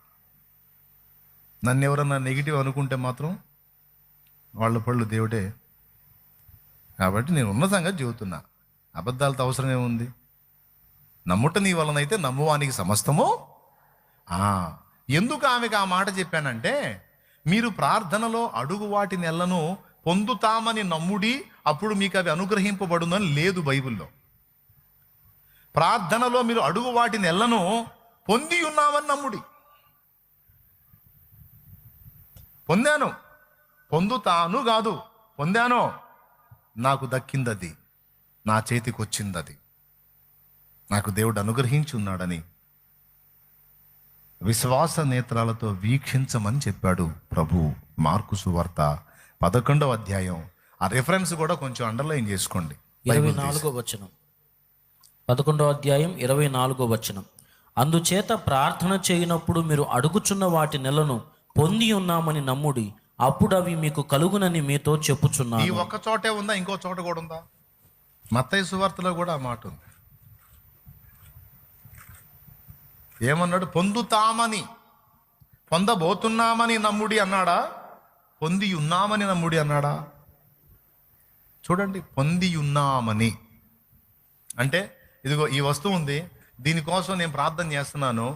నన్ను ఎవరన్నా నెగిటివ్ అనుకుంటే మాత్రం వాళ్ళ పళ్ళు దేవుడే. కాబట్టి నేను ఉన్న సంగతి చెబుతున్నా, అబద్ధాలతో అవసరం ఏముంది? నమ్ముట నీ వలనైతే నమ్మువానికి సమస్తము. ఎందుకు ఆమెకు ఆ మాట చెప్పానంటే, మీరు ప్రార్థనలో అడుగు వాటి నెలను పొందుతామని నమ్ముడి, అప్పుడు మీకు అవి అనుగ్రహింపబడునని లేదు బైబిల్లో. ప్రార్థనలో మీరు అడుగు వాటి నెలను పొంది ఉన్నామని నమ్ముడి. పొందాను, పొందుతాను కాదు, పొందాను, నాకు దక్కిందది, నా చేతికి వచ్చిందది, నాకు దేవుడు అనుగ్రహించి ఉన్నాడని విశ్వాస నేత్రాలతో వీక్షించమని చెప్పాడు ప్రభు. మార్కు సువార్త 11వ అధ్యాయం. ఆ రెఫరెన్స్ కూడా కొంచెం అండర్లైన్ చేసుకోండి. 24వ వచనం, 11వ అధ్యాయం 24వ వచనం. అందుచేత ప్రార్థన చేయనప్పుడు మీరు అడుగుచున్న వాటి నెలను పొంది ఉన్నామని నమ్ముడి, అప్పుడు అవి మీకు కలుగునని మీతో చెప్పుచున్నాను. ఈ ఒక్క చోటే ఉందా? ఇంకో చోట కూడా ఉందా? మత్తయి సువార్తలో కూడా ఆ మాట ఉంది. ఏమన్నాడు? పొందుతామని, పొందబోతున్నామని నమ్ముడి అన్నాడా? పొంది ఉన్నామని నమ్ముడి అన్నాడా? చూడండి, పొంది ఉన్నామని అంటే ఇదిగో ఈ వస్తువు ఉంది, దీనికోసం నేను ప్రార్థన చేస్తున్నాను,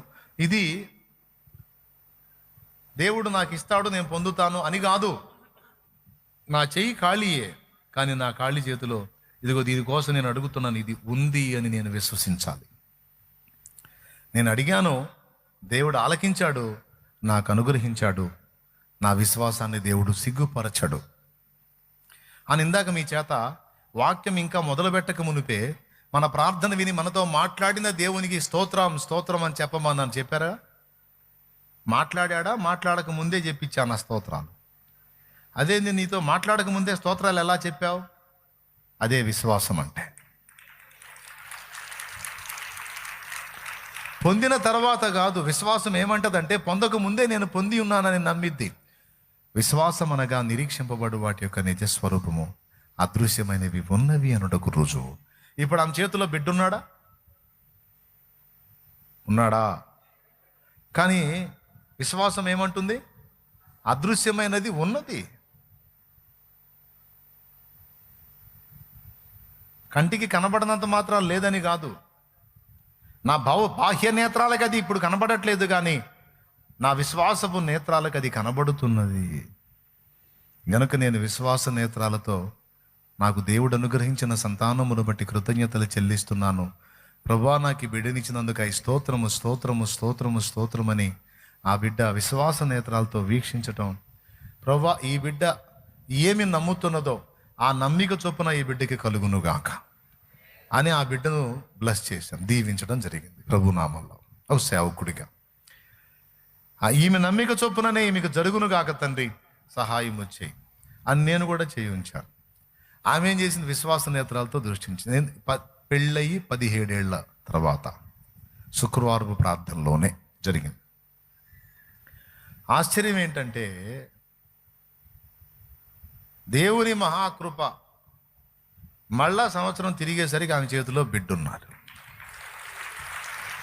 ఇది దేవుడు నాకు ఇస్తాడు, నేను పొందుతాను అని కాదు. నా చెయ్యి ఖాళీయే, కానీ నా ఖాళీ చేతిలో ఇదిగో దీనికోసం నేను అడుగుతున్నాను, ఇది ఉంది అని నేను విశ్వసించాలి. నేను అడిగాను, దేవుడు ఆలకించాడు, నాకు అనుగ్రహించాడు, నా విశ్వాసాన్ని దేవుడు సిగ్గుపరచడు అని ఇందాక మీ చేత వాక్యం ఇంకా మొదలు పెట్టక మునిపే మన ప్రార్థన విని మనతో మాట్లాడిన దేవునికి స్తోత్రం స్తోత్రం అని చెప్పమన్నాను. చెప్పారా? మాట్లాడా? మాట్లాడక ముందే చెప్పించాను ఆ స్తోత్రాలు. అదే నేను నీతో మాట్లాడక ముందే స్తోత్రాలు ఎలా చెప్పావు? అదే విశ్వాసం అంటే. పొందిన తర్వాత కాదు. విశ్వాసం ఏమంటదంటే, పొందక ముందే నేను పొంది ఉన్నానని నమ్మిద్ది. విశ్వాసం అనగా నిరీక్షింపబడు వాటి యొక్క నిజస్వరూపము, అదృశ్యమైనవి ఉన్నవి అనుటకు రుజువు. ఇప్పుడు ఆమె చేతిలో బిడ్డ ఉన్నాడా? కానీ విశ్వాసం ఏమంటుంది? అదృశ్యమైనది ఉన్నది. కంటికి కనబడనంత మాత్రం లేదని కాదు. నా బాహ్య నేత్రాలకు అది ఇప్పుడు కనబడట్లేదు, కానీ నా విశ్వాసపు నేత్రాలకు అది కనబడుతున్నది. గనుక నేను విశ్వాస నేత్రాలతో నాకు దేవుడు అనుగ్రహించిన సంతానమును బట్టి కృతజ్ఞతలు చెల్లిస్తున్నాను. ప్రభువా, నాకు ఈ బిడ్డనిచ్చినందుకు ఈ స్తోత్రము స్తోత్రము స్తోత్రము స్తోత్రమని ఆ బిడ్డ విశ్వాస నేత్రాలతో వీక్షించటం, ప్రభువా ఈ బిడ్డ ఏమి నమ్ముతున్నదో ఆ నమ్మిక చొప్పున ఈ బిడ్డకి కలుగునుగాక అని ఆ బిడ్డను బ్లెస్ చేశాను, దీవించడం జరిగింది ప్రభునామంలో. ఓ సేవకుడిగా ఈమె నమ్మిక చొప్పుననే ఈమెకు జరుగునుగాక తండ్రి, సహాయం వచ్చేయి అని నేను కూడా చేయి ఉంచాను. ఆమె ఏం చేసింది? విశ్వాస నేత్రాలతో దృష్టించింది. పెళ్ళయి 17 ఏళ్ల తర్వాత శుక్రవారపు ప్రార్థనలోనే జరిగింది. ఆశ్చర్యం ఏంటంటే దేవుని మహాకృప, మళ్ళా సంవత్సరం తిరిగేసరికి ఆమె చేతిలో బిడ్డున్నారు.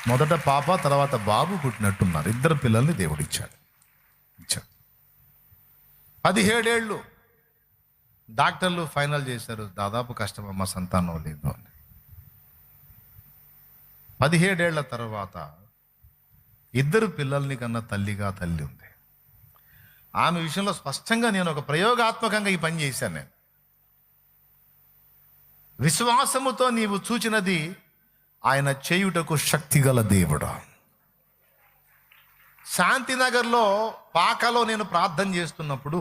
మొదట పాప, తర్వాత బాబు పుట్టినట్టున్నారు. 2 పిల్లల్ని దేవుడిచ్చాడు. 17 ఏళ్ళు డాక్టర్లు ఫైనల్ చేశారు, దాదాపు కష్టమమ్మ, సంతానం లేదు అని. 17 ఏళ్ల తర్వాత 2 పిల్లల్ని కన్నా తల్లిగా తల్లి ఉంది. ఆమె విషయంలో స్పష్టంగా నేను ఒక ప్రయోగాత్మకంగా ఈ పని చేశాను. నేను విశ్వాసముతో నీవు చూచినది ఆయన చేయుటకు శక్తిగల దేవుడు. శాంతినగర్లో పాకలో నేను ప్రార్థన చేస్తున్నప్పుడు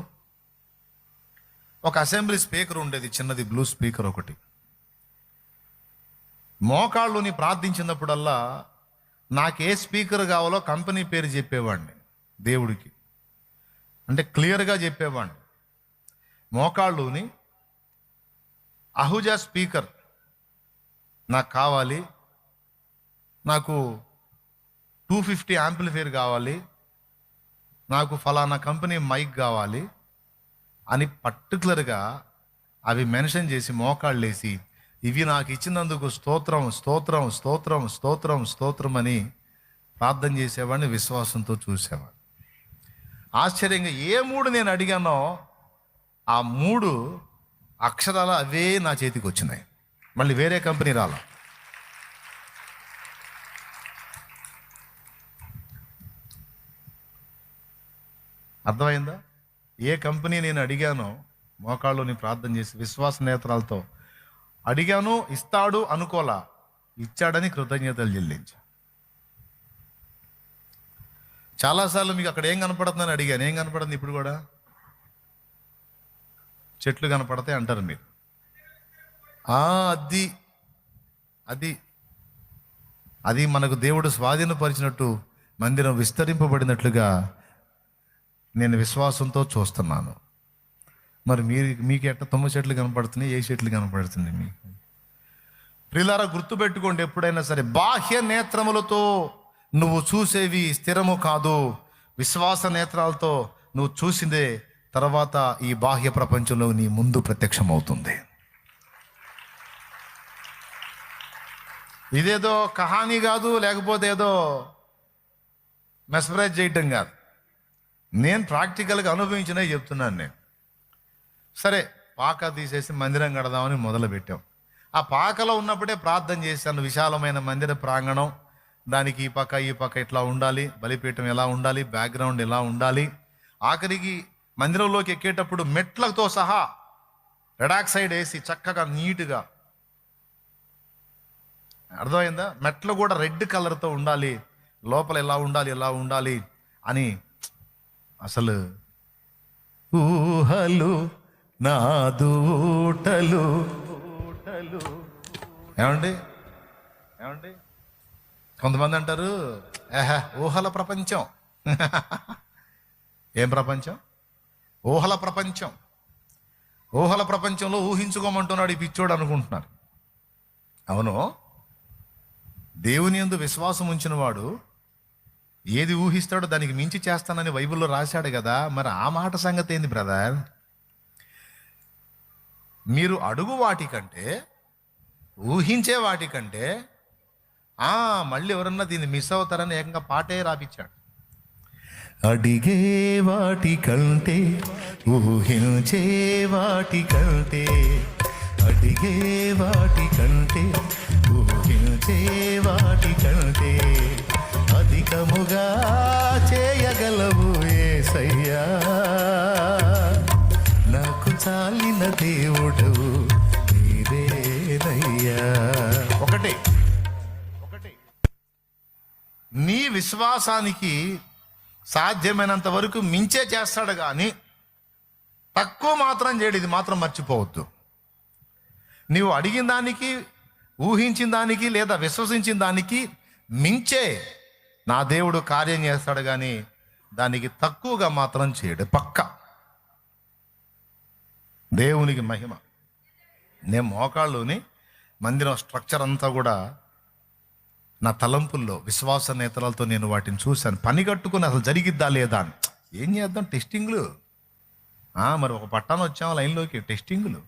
ఒక అసెంబ్లీ స్పీకర్ ఉండేది, చిన్నది బ్లూ స్పీకర్ ఒకటి. మోకాళ్ళుని ప్రార్థించినప్పుడల్లా నాకు ఏ స్పీకర్ కావాలో కంపెనీ పేరు చెప్పేవాడిని దేవుడికి, అంటే క్లియర్గా చెప్పేవాడిని. మోకాళ్ళుని అహుజా స్పీకర్ నాకు కావాలి, నాకు 250 యాంప్లిఫైర్ కావాలి, నాకు ఫలానా కంపెనీ మైక్ కావాలి అని పర్టికులర్గా అవి మెన్షన్ చేసి మోకాళ్ళు వేసి, ఇవి నాకు ఇచ్చినందుకు స్తోత్రం స్తోత్రం స్తోత్రం స్తోత్రం స్తోత్రం అని ప్రార్థన చేసేవాడిని, విశ్వాసంతో చూసేవాడిని. ఆశ్చర్యంగా ఏ 3 నేను అడిగానో ఆ 3 అక్షరాలు అవే నా చేతికి వచ్చినాయి. మళ్ళీ వేరే కంపెనీ రాలా. అర్థమైందా? ఏ కంపెనీ నేను అడిగానో మోకాళ్ళుని ప్రార్థన చేసి విశ్వాస నేత్రాలతో అడిగాను, ఇస్తాడు అనుకోలా, ఇచ్చాడని కృతజ్ఞతలు చెల్లించా. చాలాసార్లు మీకు అక్కడ ఏం కనపడుతుందని అడిగాను, ఏం కనపడుతుంది? ఇప్పుడు కూడా చెట్లు కనపడతాయి అంటారు మీరు. అది అది అది మనకు దేవుడు స్వాధీనపరిచినట్టు, మందిరం విస్తరింపబడినట్లుగా నేను విశ్వాసంతో చూస్తున్నాను. మరి మీకు ఎట్ట 9 చెట్లు కనపడుతున్నాయి, ఏ చెట్లు కనపడుతుంది మీకు? ప్రియులారా, గుర్తుపెట్టుకోండి, ఎప్పుడైనా సరే బాహ్య నేత్రములతో నువ్వు చూసేవి స్థిరము కాదు. విశ్వాస నేత్రాలతో నువ్వు చూసిందే తర్వాత ఈ బాహ్య ప్రపంచంలో నీ ముందు ప్రత్యక్షమవుతుంది. ఇదేదో కహానీ కాదు, లేకపోతే ఏదో మెస్మరైజ్ చేయటం కాదు. నేను ప్రాక్టికల్గా అనుభవించినవి చెప్తున్నాను. నేను సరే పాక తీసేసి మందిరం కడదామని మొదలు పెట్టాం. ఆ పాకలో ఉన్నప్పుడే ప్రార్థన చేశాను. విశాలమైన మందిర ప్రాంగణం, దానికి ఈ పక్క ఇట్లా ఉండాలి, బలిపీఠం ఎలా ఉండాలి, బ్యాక్గ్రౌండ్ ఎలా ఉండాలి. ఆఖరికి మందిరంలోకి ఎక్కేటప్పుడు మెట్లతో సహా రెడాక్సైడ్ వేసి చక్కగా నీట్గా, అర్థమైందా? మెట్లు కూడా రెడ్ కలర్తో ఉండాలి, లోపల ఎలా ఉండాలి అని అసలు ఊహలు నాదూటలు. ఏమండి కొంతమంది అంటారు, ఊహల ప్రపంచం. ఏం ప్రపంచం? ఊహల ప్రపంచం. ఊహల ప్రపంచంలో ఊహించుకోమంటున్నాడు ఈ పిచ్చోడు అనుకుంటున్నారు. అవును, దేవుని యందు విశ్వాసం ఉంచిన వాడు ఏది ఊహిస్తాడో దానికి మించి చేస్తానని బైబిల్లో రాశాడు కదా. మరి ఆ మాట సంగతి ఏంది బ్రదర్? మీరు అడుగు వాటికంటే, ఊహించే వాటికంటే మళ్ళీ ఎవరన్నా దీన్ని మిస్ అవుతారని ఏకంగా పాటే రాపిచ్చాడు. అడిగే వాటికంటే, ఊహించే వాటికంటే, అడిగే వాటికంటే, ఊహించే వాటికంటే అధికముగా చేయగలవు యేసయ్యా. నాకు చాలిన దేవుడవు నీవేనయ్యా. ఒకటి నీ విశ్వాసానికి సాధ్యమైనంత వరకు మించే చేస్తాడు, కానీ తక్కువ మాత్రం చేయడు. ఇది మాత్రం మర్చిపోవద్దు. నీవు అడిగిన దానికి, ఊహించిన దానికి, లేదా విశ్వసించిన దానికి మించే నా దేవుడు కార్యం చేస్తాడు, కానీ దానికి తక్కువగా మాత్రం చేయడు. పక్క దేవునికి మహిమ. నేను మోకాళ్ళుని మందిరం స్ట్రక్చర్ అంతా కూడా నా తలంపుల్లో విశ్వాస నేత్రాలతో నేను వాటిని చూశాను. పని కట్టుకుని అసలు జరిగిద్దా లేదా అని. ఏం చేద్దాం, టెస్టింగ్లు. మరి ఒక పట్టాన వచ్చాము లైన్లోకి, టెస్టింగ్లు.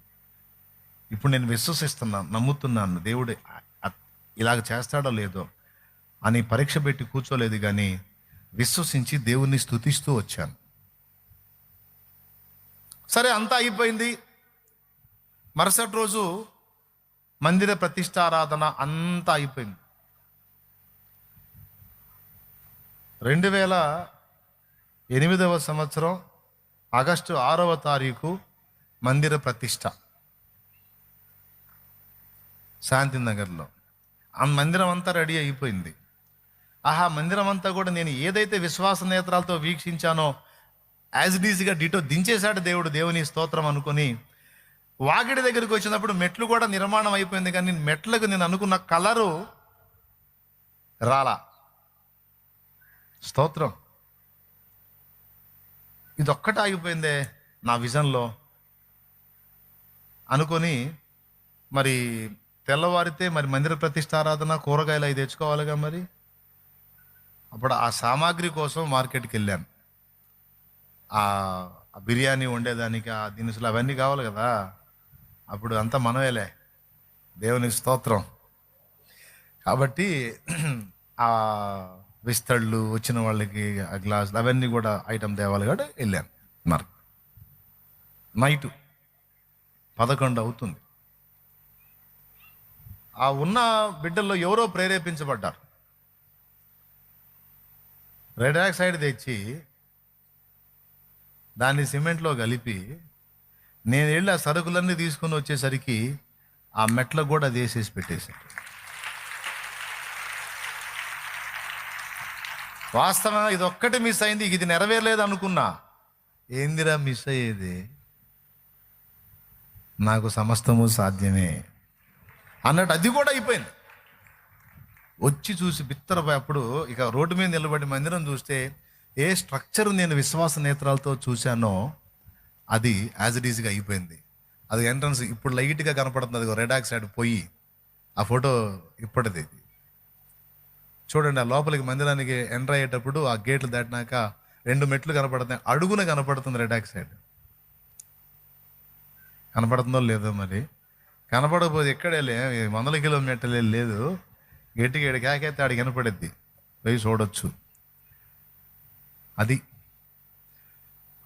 ఇప్పుడు నేను విశ్వసిస్తున్నాను, నమ్ముతున్నాను దేవుడు ఇలాగ చేస్తాడో లేదో అని పరీక్ష పెట్టి కూర్చోలేదు, కానీ విశ్వసించి దేవుణ్ణి స్తుతిస్తూ వచ్చాను. సరే, అంతా అయిపోయింది. మరుసటి రోజు మందిర ప్రతిష్టారాధన అంతా అయిపోయింది. 2008 సంవత్సరం ఆగస్టు 6వ తారీఖు మందిర ప్రతిష్ట శాంతినగర్లో. ఆ మందిరం అంతా రెడీ అయిపోయింది. మందిరం అంతా కూడా నేను ఏదైతే విశ్వాస నేత్రాలతో వీక్షించానో యాజ్ ఇట్ ఈజ్గా డిటో దించేశాడు దేవుడు. దేవుని స్తోత్రం అనుకొని వాకిడి దగ్గరికి వచ్చినప్పుడు మెట్లు కూడా నిర్మాణం అయిపోయింది, కానీ మెట్లకు నేను అనుకున్న కలరు రాలా. స్తోత్రం. ఇదొక్కటే ఆగిపోయిందే నా విజన్లో అనుకొని, మరి తెల్లవారితే మరి మందిర ప్రతిష్టారాధన కూరగాయలు అవి తెచ్చుకోవాలిగా. మరి అప్పుడు ఆ సామాగ్రి కోసం మార్కెట్కి వెళ్ళాను. ఆ బిర్యానీ వండేదానికి ఆ దినుసులు అవన్నీ కావాలి కదా. అప్పుడు అంతా మనమేలే, దేవుని స్తోత్రం. కాబట్టి ఆ విస్తళ్ళు వచ్చిన వాళ్ళకి ఆ గ్లాసులు అవన్నీ కూడా ఐటమ్ తేవాలి కూడా వెళ్ళాను. మరి నైటు 11 అవుతుంది. ఆ ఉన్న బిడ్డల్లో ఎవరో ప్రేరేపించబడ్డారు. రెడ్ ఆక్సైడ్ తెచ్చి దాన్ని సిమెంట్లో కలిపి నేను వెళ్ళి ఆ సరుకులన్నీ తీసుకుని వచ్చేసరికి ఆ మెట్లకు కూడా అది వేసేసి పెట్టేశారు. వాస్తవం ఇది ఒక్కటి మిస్ అయింది, ఇది నెరవేరలేదు అనుకున్నా. ఏందిరా మిస్ అయ్యేది, నాకు సమస్తము సాధ్యమే అన్నట్టు అది కూడా అయిపోయింది. వచ్చి చూసి బిత్తరపోయి అప్పుడు ఇక రోడ్డు మీద నిలబడి మందిరం చూస్తే ఏ స్ట్రక్చర్ నేను విశ్వాస నేత్రాలతో చూశానో అది యాజ్ ఇట్ ఈజ్గా అయిపోయింది. అది ఎంట్రన్స్ ఇప్పుడు లైట్గా కనపడుతుంది, అది రెడ్ ఆక్సైడ్ పోయి. ఆ ఫోటో ఇప్పటిది. చూడండి, ఆ లోపలికి మందిరానికి ఎంటర్ అయ్యేటప్పుడు ఆ గేట్లు దాటినాక 2 మెట్లు కనపడుతున్నాయి, అడుగున కనపడుతుంది రెడ్ ఆక్సైడ్. కనపడుతుందో లేదో మరి, కనపడకపోతే ఎక్కడే 100 కిలోమీటర్లే లేదు, గట్టిగా ఏడు కాకైతే ఆడికి కనపడిద్ది, పోయి చూడొచ్చు. అది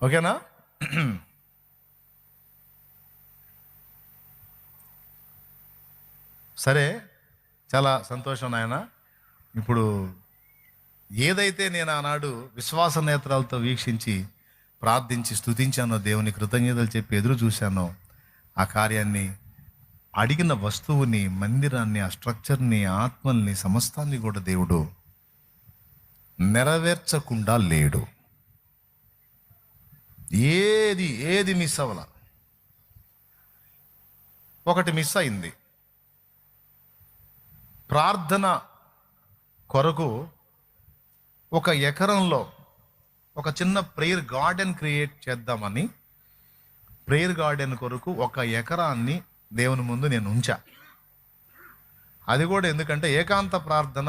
ఓకేనా? సరే, చాలా సంతోషం నాయన. ఇప్పుడు ఏదైతే నేను ఆనాడు విశ్వాస నేత్రాలతో వీక్షించి ప్రార్థించి స్తుతించానో, దేవుని కృతజ్ఞతలు చెప్పి ఎదురు చూశానో, ఆ కార్యాన్ని, అడిగిన వస్తువుని, మందిరాన్ని, ఆ స్ట్రక్చర్ని, ఆత్మల్ని, సమస్తాన్ని కూడా దేవుడు నెరవేర్చకుండా లేడు. ఏది మిస్ అవ్వాల. ఒకటి మిస్ అయింది. ప్రార్థన కొరకు ఒక ఎకరంలో ఒక చిన్న ప్రేయర్ గార్డెన్ క్రియేట్ చేద్దామని, ప్రేయర్ గార్డెన్ కొరకు 1 ఎకరాన్ని దేవుని ముందు నేను ఉంచా. అది కూడా ఎందుకంటే ఏకాంత ప్రార్థన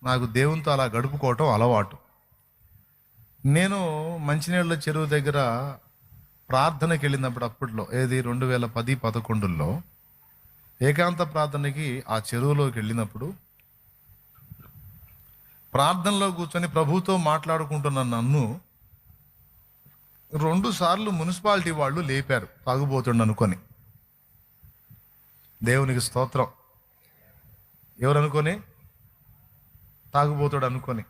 నాకు దేవునితో అలా గడుపుకోవటం అలవాటు. నేను మంచినీళ్ళ చెరువు దగ్గర ప్రార్థనకి వెళ్ళినప్పుడు, అప్పట్లో 2010-11లో ఏకాంత ప్రార్థనకి ఆ చెరువులోకి వెళ్ళినప్పుడు ప్రార్థనలో కూర్చొని ప్రభుతో మాట్లాడుకుంటున్న నన్ను 2 సార్లు మున్సిపాలిటీ వాళ్ళు లేపారు, తాగుబోతుండ అనుకొని. దేవునికి స్తోత్రం. ఎవరు అనుకొని? తాగుబోతుడు అనుకొని.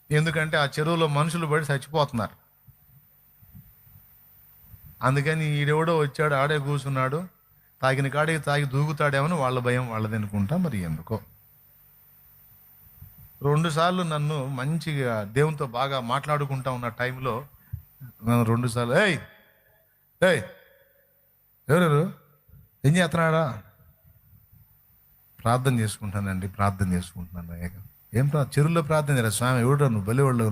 ఎందుకంటే ఆ చెరువులో మనుషులు పడి చచ్చిపోతున్నారు. అందుకని ఈడెవడో వచ్చాడు, ఆడే కూర్చున్నాడు, తాగిన కాడికి తాగి దూకుతాడేమని వాళ్ళ భయం వాళ్ళది అనుకుంటా. మరి ఎందుకో 2 సార్లు నన్ను మంచిగా దేవునితో బాగా మాట్లాడుకుంటా ఉన్న టైంలో నన్ను 2 సార్లు ఏయ్ ఎవరు ఏం చేస్తున్నాడా? ప్రార్థన చేసుకుంటానండి, ప్రార్థన చేసుకుంటున్నాను. ఏం చెరువులో ప్రార్థన చేయరా స్వామి, ఎవడో నువ్వు బలి వాళ్ళు.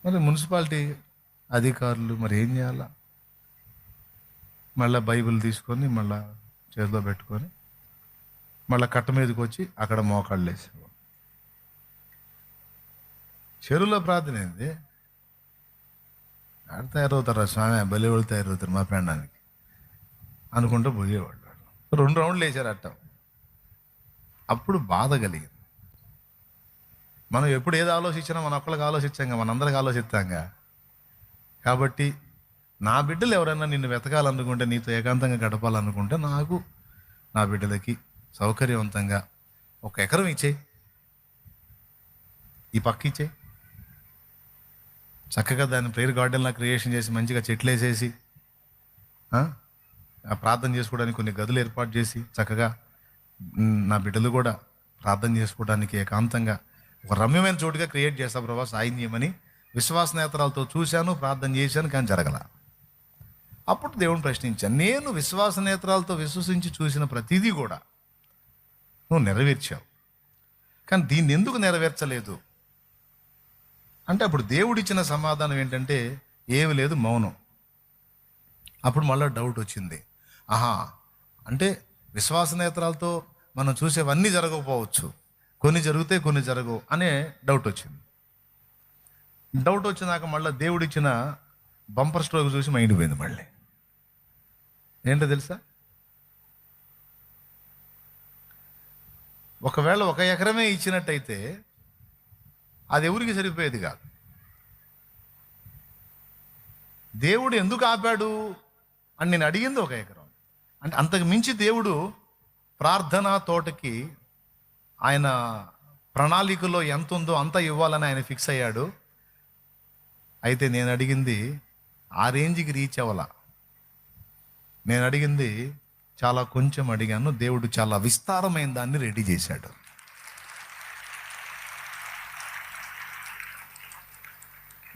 మరి మున్సిపాలిటీ అధికారులు మరి ఏం చేయాలా? మళ్ళీ బైబిల్ తీసుకొని మళ్ళీ చేతిలో పెట్టుకొని మళ్ళీ కట్ట మీదకి వచ్చి అక్కడ మోకాళ్ళు వేసేవాడు. చెరువులో ప్రార్థన ఏంది? ఆడ తయారవుతారా స్వామి, బలి వాళ్ళు తయారవుతారు మా పెండానికి అనుకుంటూ పోయేవాడు. 2 రౌండ్లు వేసారు అట్ట. అప్పుడు బాధ కలిగింది. మనం ఎప్పుడు ఏది ఆలోచించినా మన ఒక్కళ్ళకి ఆలోచించాంగా, మనందరికి ఆలోచిస్తాంగా. కాబట్టి నా బిడ్డలు ఎవరైనా నిన్ను వెతకాలనుకుంటే, నీతో ఏకాంతంగా గడపాలనుకుంటే, నాకు నా బిడ్డలకి సౌకర్యవంతంగా 1 ఎకరం ఇచ్చేయి, ఈ పక్క ఇచ్చేయి, చక్కగా దాన్ని ప్రేయర్ గార్డెన్లా క్రియేషన్ చేసి మంచిగా చెట్లు వేసేసి ప్రార్థన చేసుకోవడానికి కొన్ని గదులు ఏర్పాటు చేసి చక్కగా నా బిడ్డలు కూడా ప్రార్థన చేసుకోవడానికి ఏకాంతంగా ఒక రమ్యమైన చోటుగా క్రియేట్ చేస్తా ప్రభా, సాయం చేయమని విశ్వాస నేత్రాలతో చూశాను, ప్రార్థన చేశాను, కానీ జరగల. అప్పుడు దేవుని ప్రశ్నించాను, నేను విశ్వాస నేత్రాలతో విశ్వసించి చూసిన ప్రతిదీ కూడా నువ్వు నెరవేర్చావు, కానీ దీన్ని ఎందుకు నెరవేర్చలేదు అంటే అప్పుడు దేవుడిచ్చిన సమాధానం ఏంటంటే ఏమి లేదు, మౌనం. అప్పుడు మళ్ళీ డౌట్ వచ్చింది. ఆహా, అంటే విశ్వాస నేత్రాలతో మనం చూసేవన్నీ జరగకపోవచ్చు, కొన్ని జరుగుతాయి కొన్ని జరగవు అనే డౌట్ వచ్చింది. డౌట్ వచ్చినాక మళ్ళీ దేవుడిచ్చిన బంపర్ స్ట్రోక్ చూసి మైండ్ పోయింది. మళ్ళీ ఏంటో తెలుసా, ఒకవేళ 1 ఎకరమే ఇచ్చినట్టయితే అది ఎవరికి సరిపోయేది కాదు. దేవుడు ఎందుకు ఆపాడు అని నేను అడిగింది 1 ఎకరం. అంటే అంతకు మించి దేవుడు ప్రార్థనా తోటకి ఆయన ప్రణాళికలో ఎంత ఉందో అంత ఇవ్వాలని ఆయన ఫిక్స్ అయ్యాడు. అయితే నేను అడిగింది ఆ రేంజ్కి రీచ్ అవ్వాల. నేను అడిగింది చాలా కొంచెం అడిగాను, దేవుడు చాలా విస్తారమైన దాన్ని రెడీ చేశాడు.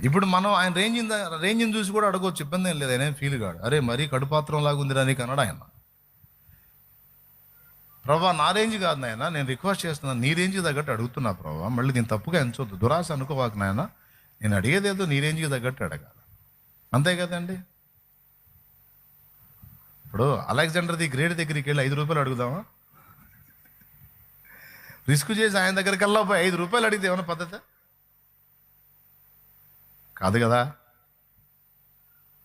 ఇప్పుడు మనం ఆయన రేంజ్ని చూసి కూడా అడగవచ్చు, ఇబ్బంది ఏం లేదు, ఆయన ఫీల్ కాడు. అరే మరీ కడుపాత్రం లాగా ఉందిరా నీకు అన్నాడు ఆయన. ప్రభా నా రేంజ్ కాదు నాయన, నేను రిక్వెస్ట్ చేస్తున్నాను, నీ రేంజ్కి తగ్గట్టు అడుగుతున్నా ప్రభా, మళ్ళీ నేను తప్పుగా ఎంచొద్దు, దురాశ అనుకోవాక నాయన, నేను అడిగేదేదో నీ రేంజ్కి తగ్గట్టు అడగాలి, అంతే కదండి. ఇప్పుడు అలెగ్జాండర్ ది గ్రేట్ దగ్గరికి వెళ్ళి 5 రూపాయలు అడుగుదామా? రిస్క్ చేసి ఆయన దగ్గరికి వెళ్ళా పోయి 5 రూపాయలు అడిగితే ఏమైనా పద్ధతి కాదు కదా.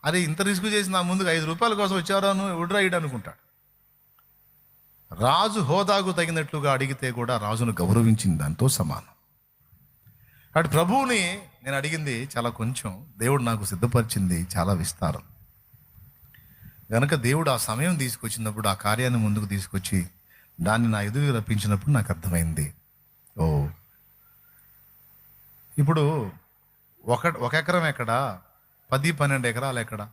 అరే ఇంత రిస్క్ చేసి నా ముందుకు 5 రూపాయల కోసం వచ్చారో ఎవడ్రా ఇడు అనుకుంటాడు. రాజు హోదాకు తగినట్లుగా అడిగితే కూడా రాజును గౌరవించింది దాంతో సమానం. అటు ప్రభువుని నేను అడిగింది చాలా కొంచెం, దేవుడు నాకు సిద్ధపరిచింది చాలా విస్తారం. కనుక దేవుడు ఆ సమయం తీసుకొచ్చినప్పుడు, ఆ కార్యాన్ని ముందుకు తీసుకొచ్చి దాన్ని నా ఎదురు రప్పించినప్పుడు నాకు అర్థమైంది, ఓ ఇప్పుడు 1 ఎకరం ఎక్కడా, 10-12 ఎకరాలు ఎక్కడా?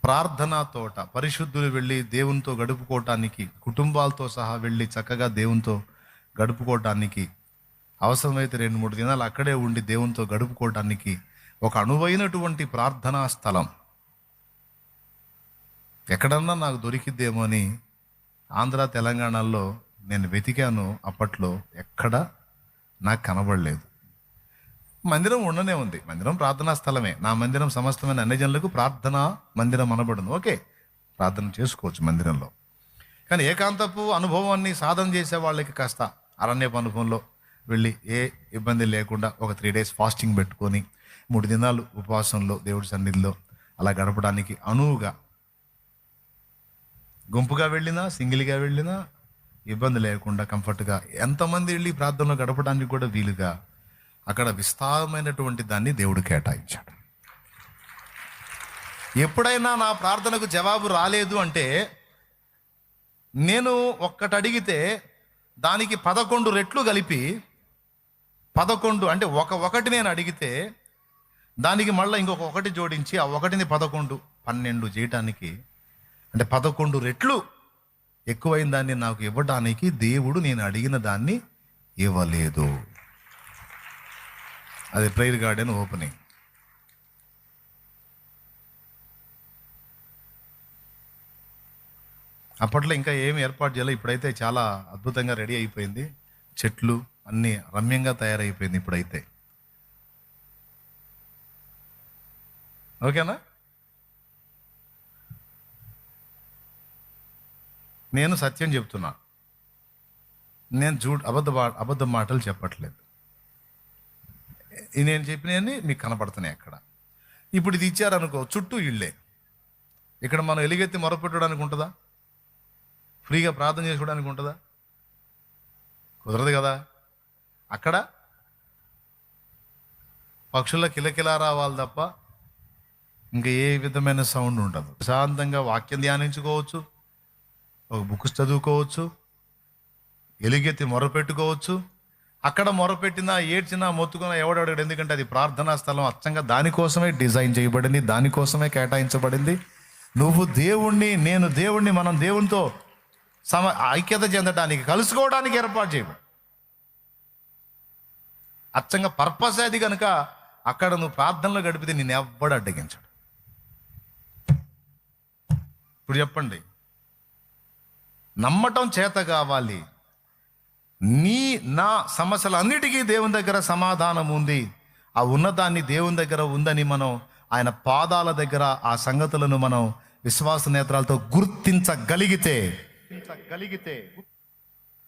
ప్రార్థనా తోట, పరిశుద్ధులు వెళ్ళి దేవునితో గడుపుకోవటానికి, కుటుంబాలతో సహా వెళ్ళి చక్కగా దేవునితో గడుపుకోవటానికి, అవసరమైతే 2-3 దినాలు అక్కడే ఉండి దేవునితో గడుపుకోవటానికి ఒక అనువైనటువంటి ప్రార్థనా స్థలం ఎక్కడన్నా నాకు దొరికిద్దేమో అని ఆంధ్ర తెలంగాణలో నేను వెతికాను. అప్పట్లో ఎక్కడ నాకు కనబడలేదు. మందిరం ఉండనే ఉంది, మందిరం ప్రార్థనా స్థలమే. నా మందిరం సమస్తమైన అన్ని జనులకు ప్రార్థనా మందిరం అనబడును. ఓకే, ప్రార్థన చేసుకోవచ్చు మందిరంలో. కానీ ఏకాంతపు అనుభవాన్ని సాధన చేసే వాళ్ళకి కాస్త అరణ్యపు అనుభవంలో వెళ్ళి ఏ ఇబ్బంది లేకుండా ఒక 3 days ఫాస్టింగ్ పెట్టుకొని 3 దినాలు ఉపవాసంలో దేవుడి సన్నిధిలో అలా గడపడానికి అనువుగా, గుంపుగా వెళ్ళినా సింగిల్గా వెళ్ళినా ఇబ్బంది లేకుండా కంఫర్ట్గా ఎంతమంది వెళ్ళి ప్రార్థనలో గడపడానికి కూడా వీలుగా అక్కడ విస్తారమైనటువంటి దాన్ని దేవుడు కేటాయించాడు. ఎప్పుడైనా నా ప్రార్థనకు జవాబు రాలేదు అంటే నేను ఒక్కటి అడిగితే దానికి 11 రెట్లు కలిపి 11 అంటే ఒకటి నేను అడిగితే దానికి మళ్ళీ ఇంకొక 1 జోడించి ఆ 1ని 11, 12 చేయటానికి, అంటే 11 రెట్లు ఎక్కువైన దాన్ని నాకు ఇవ్వడానికి దేవుడు నేను అడిగిన దాన్ని ఇవ్వలేదు. అది ప్రేయర్ గార్డెన్ ఓపెనింగ్. అప్పట్లో ఇంకా ఏమి ఏర్పాటు చేయాలి, ఇప్పుడైతే చాలా అద్భుతంగా రెడీ అయిపోయింది. చెట్లు అన్నీ రమ్యంగా తయారైపోయింది ఇప్పుడైతే. ఓకేనా? నేను సత్యం చెప్తున్నా, నేను అబద్ధ మాటలు చెప్పట్లేదు. నేను చెప్పినవన్నీ మీకు కనపడుతున్నాయి అక్కడ. ఇప్పుడు ఇది ఇచ్చారనుకో, చుట్టూ ఇళ్ళే. ఇక్కడ మనం ఎలుగెత్తి మొరపెట్టడానికి ఉంటుందా? ఫ్రీగా ప్రార్థన చేసుకోవడానికి ఉంటుందా? కుదరదు కదా. అక్కడ పక్షుల కిలకిలా రావాలి తప్ప ఇంకా ఏ విధమైన సౌండ్ ఉండదు. ప్రశాంతంగా వాక్యం ధ్యానించుకోవచ్చు, ఒక బుక్స్ చదువుకోవచ్చు, ఎలుగెత్తి మొరపెట్టుకోవచ్చు. అక్కడ మొరపెట్టినా ఏడ్చినా మొత్తుకున్నా ఎవడెవడు, ఎందుకంటే అది ప్రార్థనా స్థలం. అచ్చంగా దానికోసమే డిజైన్ చేయబడింది, దానికోసమే కేటాయించబడింది. నువ్వు దేవుణ్ణి, నేను దేవుణ్ణి, మనం దేవునితో ఐక్యత చెందడానికి, కలుసుకోవడానికి ఏర్పాటు చేయబడి అచ్చంగా పర్పస్ అది కనుక అక్కడ నువ్వు ప్రార్థనలో గడిపితే నేను ఎవ్వడు అడ్డగించాడు. ఇప్పుడు చెప్పండి, నమ్మటం చేత కావాలి. నా సమస్యలన్నిటికీ దేవుని దగ్గర సమాధానం ఉంది. ఆ ఉన్నదాన్ని దేవుని దగ్గర ఉందని మనం ఆయన పాదాల దగ్గర ఆ సంగతులను మనం విశ్వాస నేత్రాలతో గుర్తించగలిగితే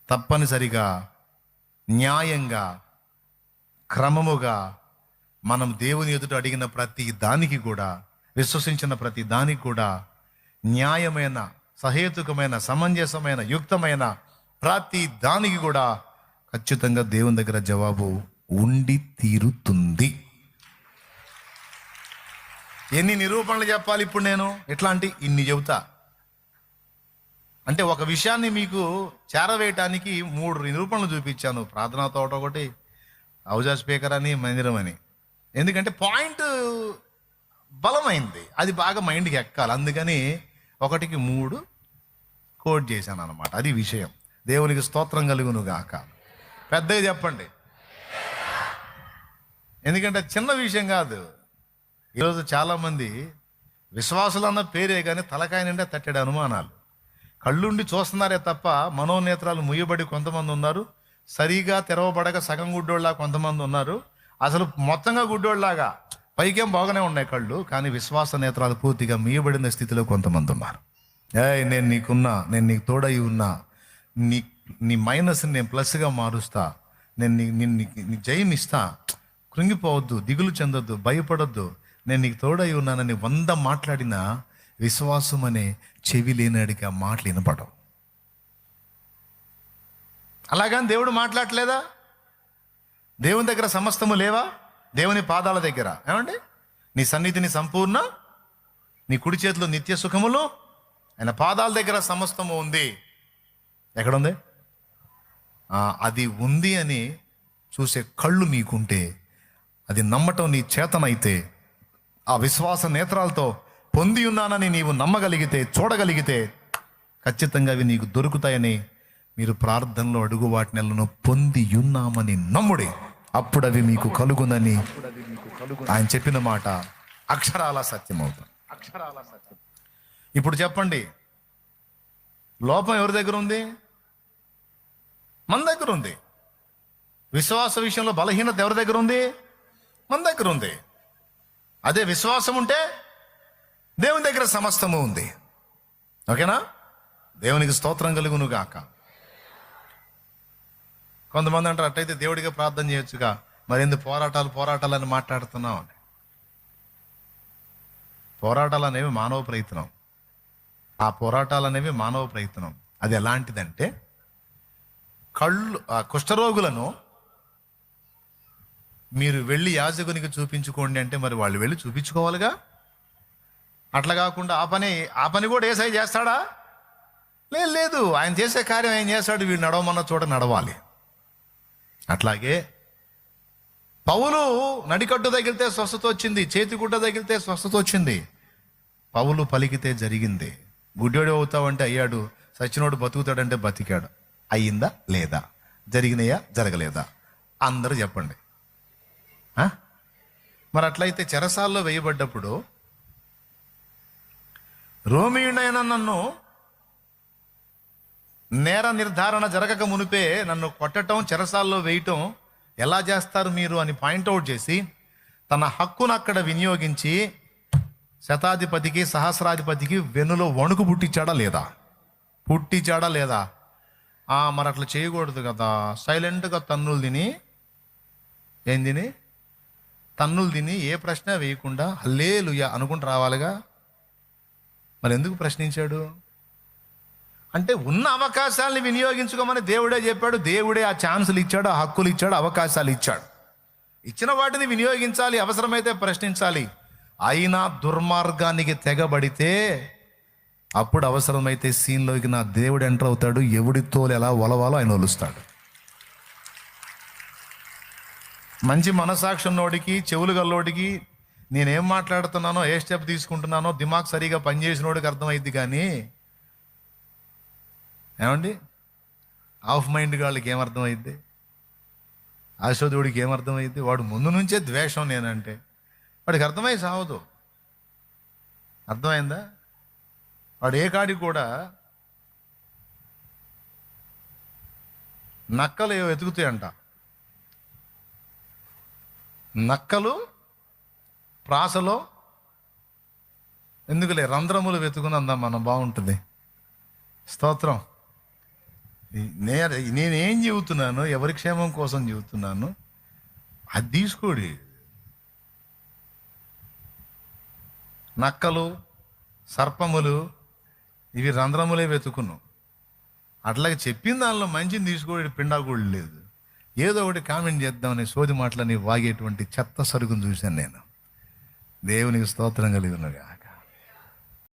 తప్పనిసరిగా న్యాయంగా క్రమముగా మనం దేవుని ఎదుట అడిగిన ప్రతి దానికి కూడా, విశ్వసించిన ప్రతి దానికి కూడా న్యాయమైన, సహేతుకమైన, సమంజసమైన, యుక్తమైన ప్రతి దానికి కూడా ఖచ్చితంగా దేవుని దగ్గర జవాబు ఉండి తీరుతుంది. ఎన్ని నిరూపణలు చెప్పాలి ఇప్పుడు నేను? ఎట్లాంటి ఇన్ని చెబుతా అంటే ఒక విషయాన్ని మీకు చేరవేయటానికి 3 నిరూపణలు చూపించాను. ప్రార్థనా తోట ఒకటి, హౌజా స్పీకర్ అని, మందిరం అని. ఎందుకంటే పాయింట్ బలమైంది, అది బాగా మైండ్కి ఎక్కాలి. అందుకని 1కి 3 కోట్ చేశాను అనమాట. అది విషయం. దేవునికి స్తోత్రం కలుగును గాక. పెద్దగా చెప్పండి, ఎందుకంటే చిన్న విషయం కాదు. ఈరోజు చాలామంది విశ్వాసులు అన్న పేరే కానీ తలకాయ నిండా తట్టెడు అనుమానాలు. కళ్ళుండి చూస్తున్నారే తప్ప మనోనేత్రాలు ముయ్యబడి కొంతమంది ఉన్నారు, సరిగా తెరవబడక సగం గుడ్డోళ్ళ కొంతమంది ఉన్నారు, అసలు మొత్తంగా గుడ్డోళ్ళలాగా. పైకేం బాగానే ఉన్నాయి కళ్ళు, కానీ విశ్వాస నేత్రాలు పూర్తిగా ముయ్యబడిన స్థితిలో కొంతమంది ఉన్నారు. నేను నీకున్నా, నేను నీకు తోడై ఉన్నా, నీ మైనస్ని నేను ప్లస్గా మారుస్తా, నేను నీ జయం ఇస్తా, కృంగిపోవద్దు, దిగులు చెందొద్దు, భయపడొద్దు, నేను నీకు తోడై ఉన్నానని 100 మాట్లాడినా విశ్వాసం అనే చెవి లేనాడికి ఆ మాటలు వినపడవు. అలాగని దేవుడు మాట్లాడలేదా? దేవుని దగ్గర సమస్తము లేవా? దేవుని పాదాల దగ్గర ఏమండి, నీ సన్నిధిని సంపూర్ణ, నీ కుడి చేతిలో నిత్య సుఖములు, ఆయన పాదాల దగ్గర సమస్తము ఉంది. ఎక్కడుంది? అది ఉంది అని చూసే కళ్ళు నీకుంటే, అది నమ్మటం నీ చేతనైతే, ఆ విశ్వాస నేత్రాలతో పొంది ఉన్నానని నీవు నమ్మగలిగితే, చూడగలిగితే ఖచ్చితంగా అవి నీకు దొరుకుతాయని మీరు ప్రార్థనలో అడుగు వాటినెలను పొంది ఉన్నామని నమ్ముడి, అప్పుడు అవి మీకు కలుగునని ఆయన చెప్పిన మాట అక్షరాల సత్యం అవుతాం. ఇప్పుడు చెప్పండి, లోపం ఎవరి దగ్గర ఉంది? మన దగ్గర ఉంది. విశ్వాస విషయంలో బలహీనత ఎవరి దగ్గర ఉంది? మన దగ్గర ఉంది. అదే విశ్వాసం ఉంటే దేవుని దగ్గర సమస్తము ఉంది. ఓకేనా? దేవునికి స్తోత్రం కలుగును గాక. కొంతమంది అంటారు, అట్టయితే దేవుడిగా ప్రార్థన చేయొచ్చుగా, మరి ఎందుకు పోరాటాలు అని మాట్లాడుతున్నావు అని. పోరాటాలు అనేవి మానవ ప్రయత్నం. ఆ పోరాటాలు అనేవి మానవ ప్రయత్నం. అది ఎలాంటిదంటే, కుష్ఠరోగులను మీరు వెళ్ళి యాజకునికి చూపించుకోండి అంటే మరి వాళ్ళు వెళ్ళి చూపించుకోవాలిగా. అట్లా కాకుండా ఆ పని కూడా ఏసై చేస్తాడా? లేదు, ఆయన చేసే కార్యం ఆయన చేస్తాడు. వీడు నడవమన్న చోట నడవాలి. అట్లాగే పౌలు నడికట్టు తగిలితే స్వస్థత వచ్చింది, చేతిగుడ్డ తగిలితే స్వస్థత వచ్చింది. పౌలు పలికితే జరిగింది. గుడ్డోడు అవుతావంటే అయ్యాడు, సచ్చినోడు బతుకుతాడంటే బతికాడు. అయ్యిందా లేదా? జరిగినాయా జరగలేదా? అందరూ చెప్పండి. మరి అట్లయితే చెరసాల్లో వేయబడ్డప్పుడు రోమియుడైన నన్ను నేర నిర్ధారణ జరగక మునిపే నన్ను కొట్టడం, చెరసాల్లో వేయటం ఎలా చేస్తారు మీరు అని పాయింట్అవుట్ చేసి తన హక్కును అక్కడ వినియోగించి శతాధిపతికి సహస్రాధిపతికి వెన్నులో వణుకు పుట్టించాడా లేదా? మరి అట్లా చేయకూడదు కదా, సైలెంట్గా తన్నులు తిని ఏ ప్రశ్న వేయకుండా హల్లెలూయా అనుకుంటూ రావాలిగా. మరి ఎందుకు ప్రశ్నించాడు అంటే ఉన్న అవకాశాలని వినియోగించుకోమని దేవుడే చెప్పాడు. దేవుడే ఆ ఛాన్సులు ఇచ్చాడు, ఆ హక్కులు ఇచ్చాడు, అవకాశాలు ఇచ్చాడు. ఇచ్చిన వాటిని వినియోగించాలి, అవసరమైతే ప్రశ్నించాలి. అయినా దుర్మార్గానికి తెగబడితే అప్పుడు అవసరమైతే సీన్లోకి నా దేవుడు ఎంటర్ అవుతాడు. ఎవడి తోలు ఎలా ఒలవాలో ఆయన ఒలుస్తాడు. మంచి మనసాక్షి ఉన్నోడికి, చెవులు గల్లోడికి నేనేం మాట్లాడుతున్నానో, ఏ స్టెప్ తీసుకుంటున్నానో దిమాగ్ సరిగా పనిచేసినోడికి అర్థమైద్ది. కానీ ఏమండి, ఆఫ్ మైండ్ వాళ్ళకి ఏమర్థమైద్ది? ఆశోధుడికి ఏమర్థమైద్ది? వాడు ముందు నుంచే ద్వేషం నేనంటే వాడికి అర్థమై సావదు. అర్థమైందా? వాడు ఏ కాడికి కూడా నక్కలు వెతుకుతాయంట. నక్కలు ప్రాసలో ఎందుకులే రంధ్రములు వెతుకుని అందాం మనం, బాగుంటుంది. స్తోత్రం. నేనేం చెబుతున్నాను, ఎవరి క్షేమం కోసం చెబుతున్నాను, అది తీసుకోడి. నక్కలు, సర్పములు ఇవి రంధ్రములే వెతుకును. అట్లాగే చెప్పిన దానిలో మంచిని తీసుకోడి, పిండాకుడు లేదు. ఏదో ఒకటి కామెంట్ చేద్దామని సోది మాటలని వాగేటువంటి చెత్త సరుకును చూశాను నేను. దేవునికి స్తోత్రం కలిగినగా.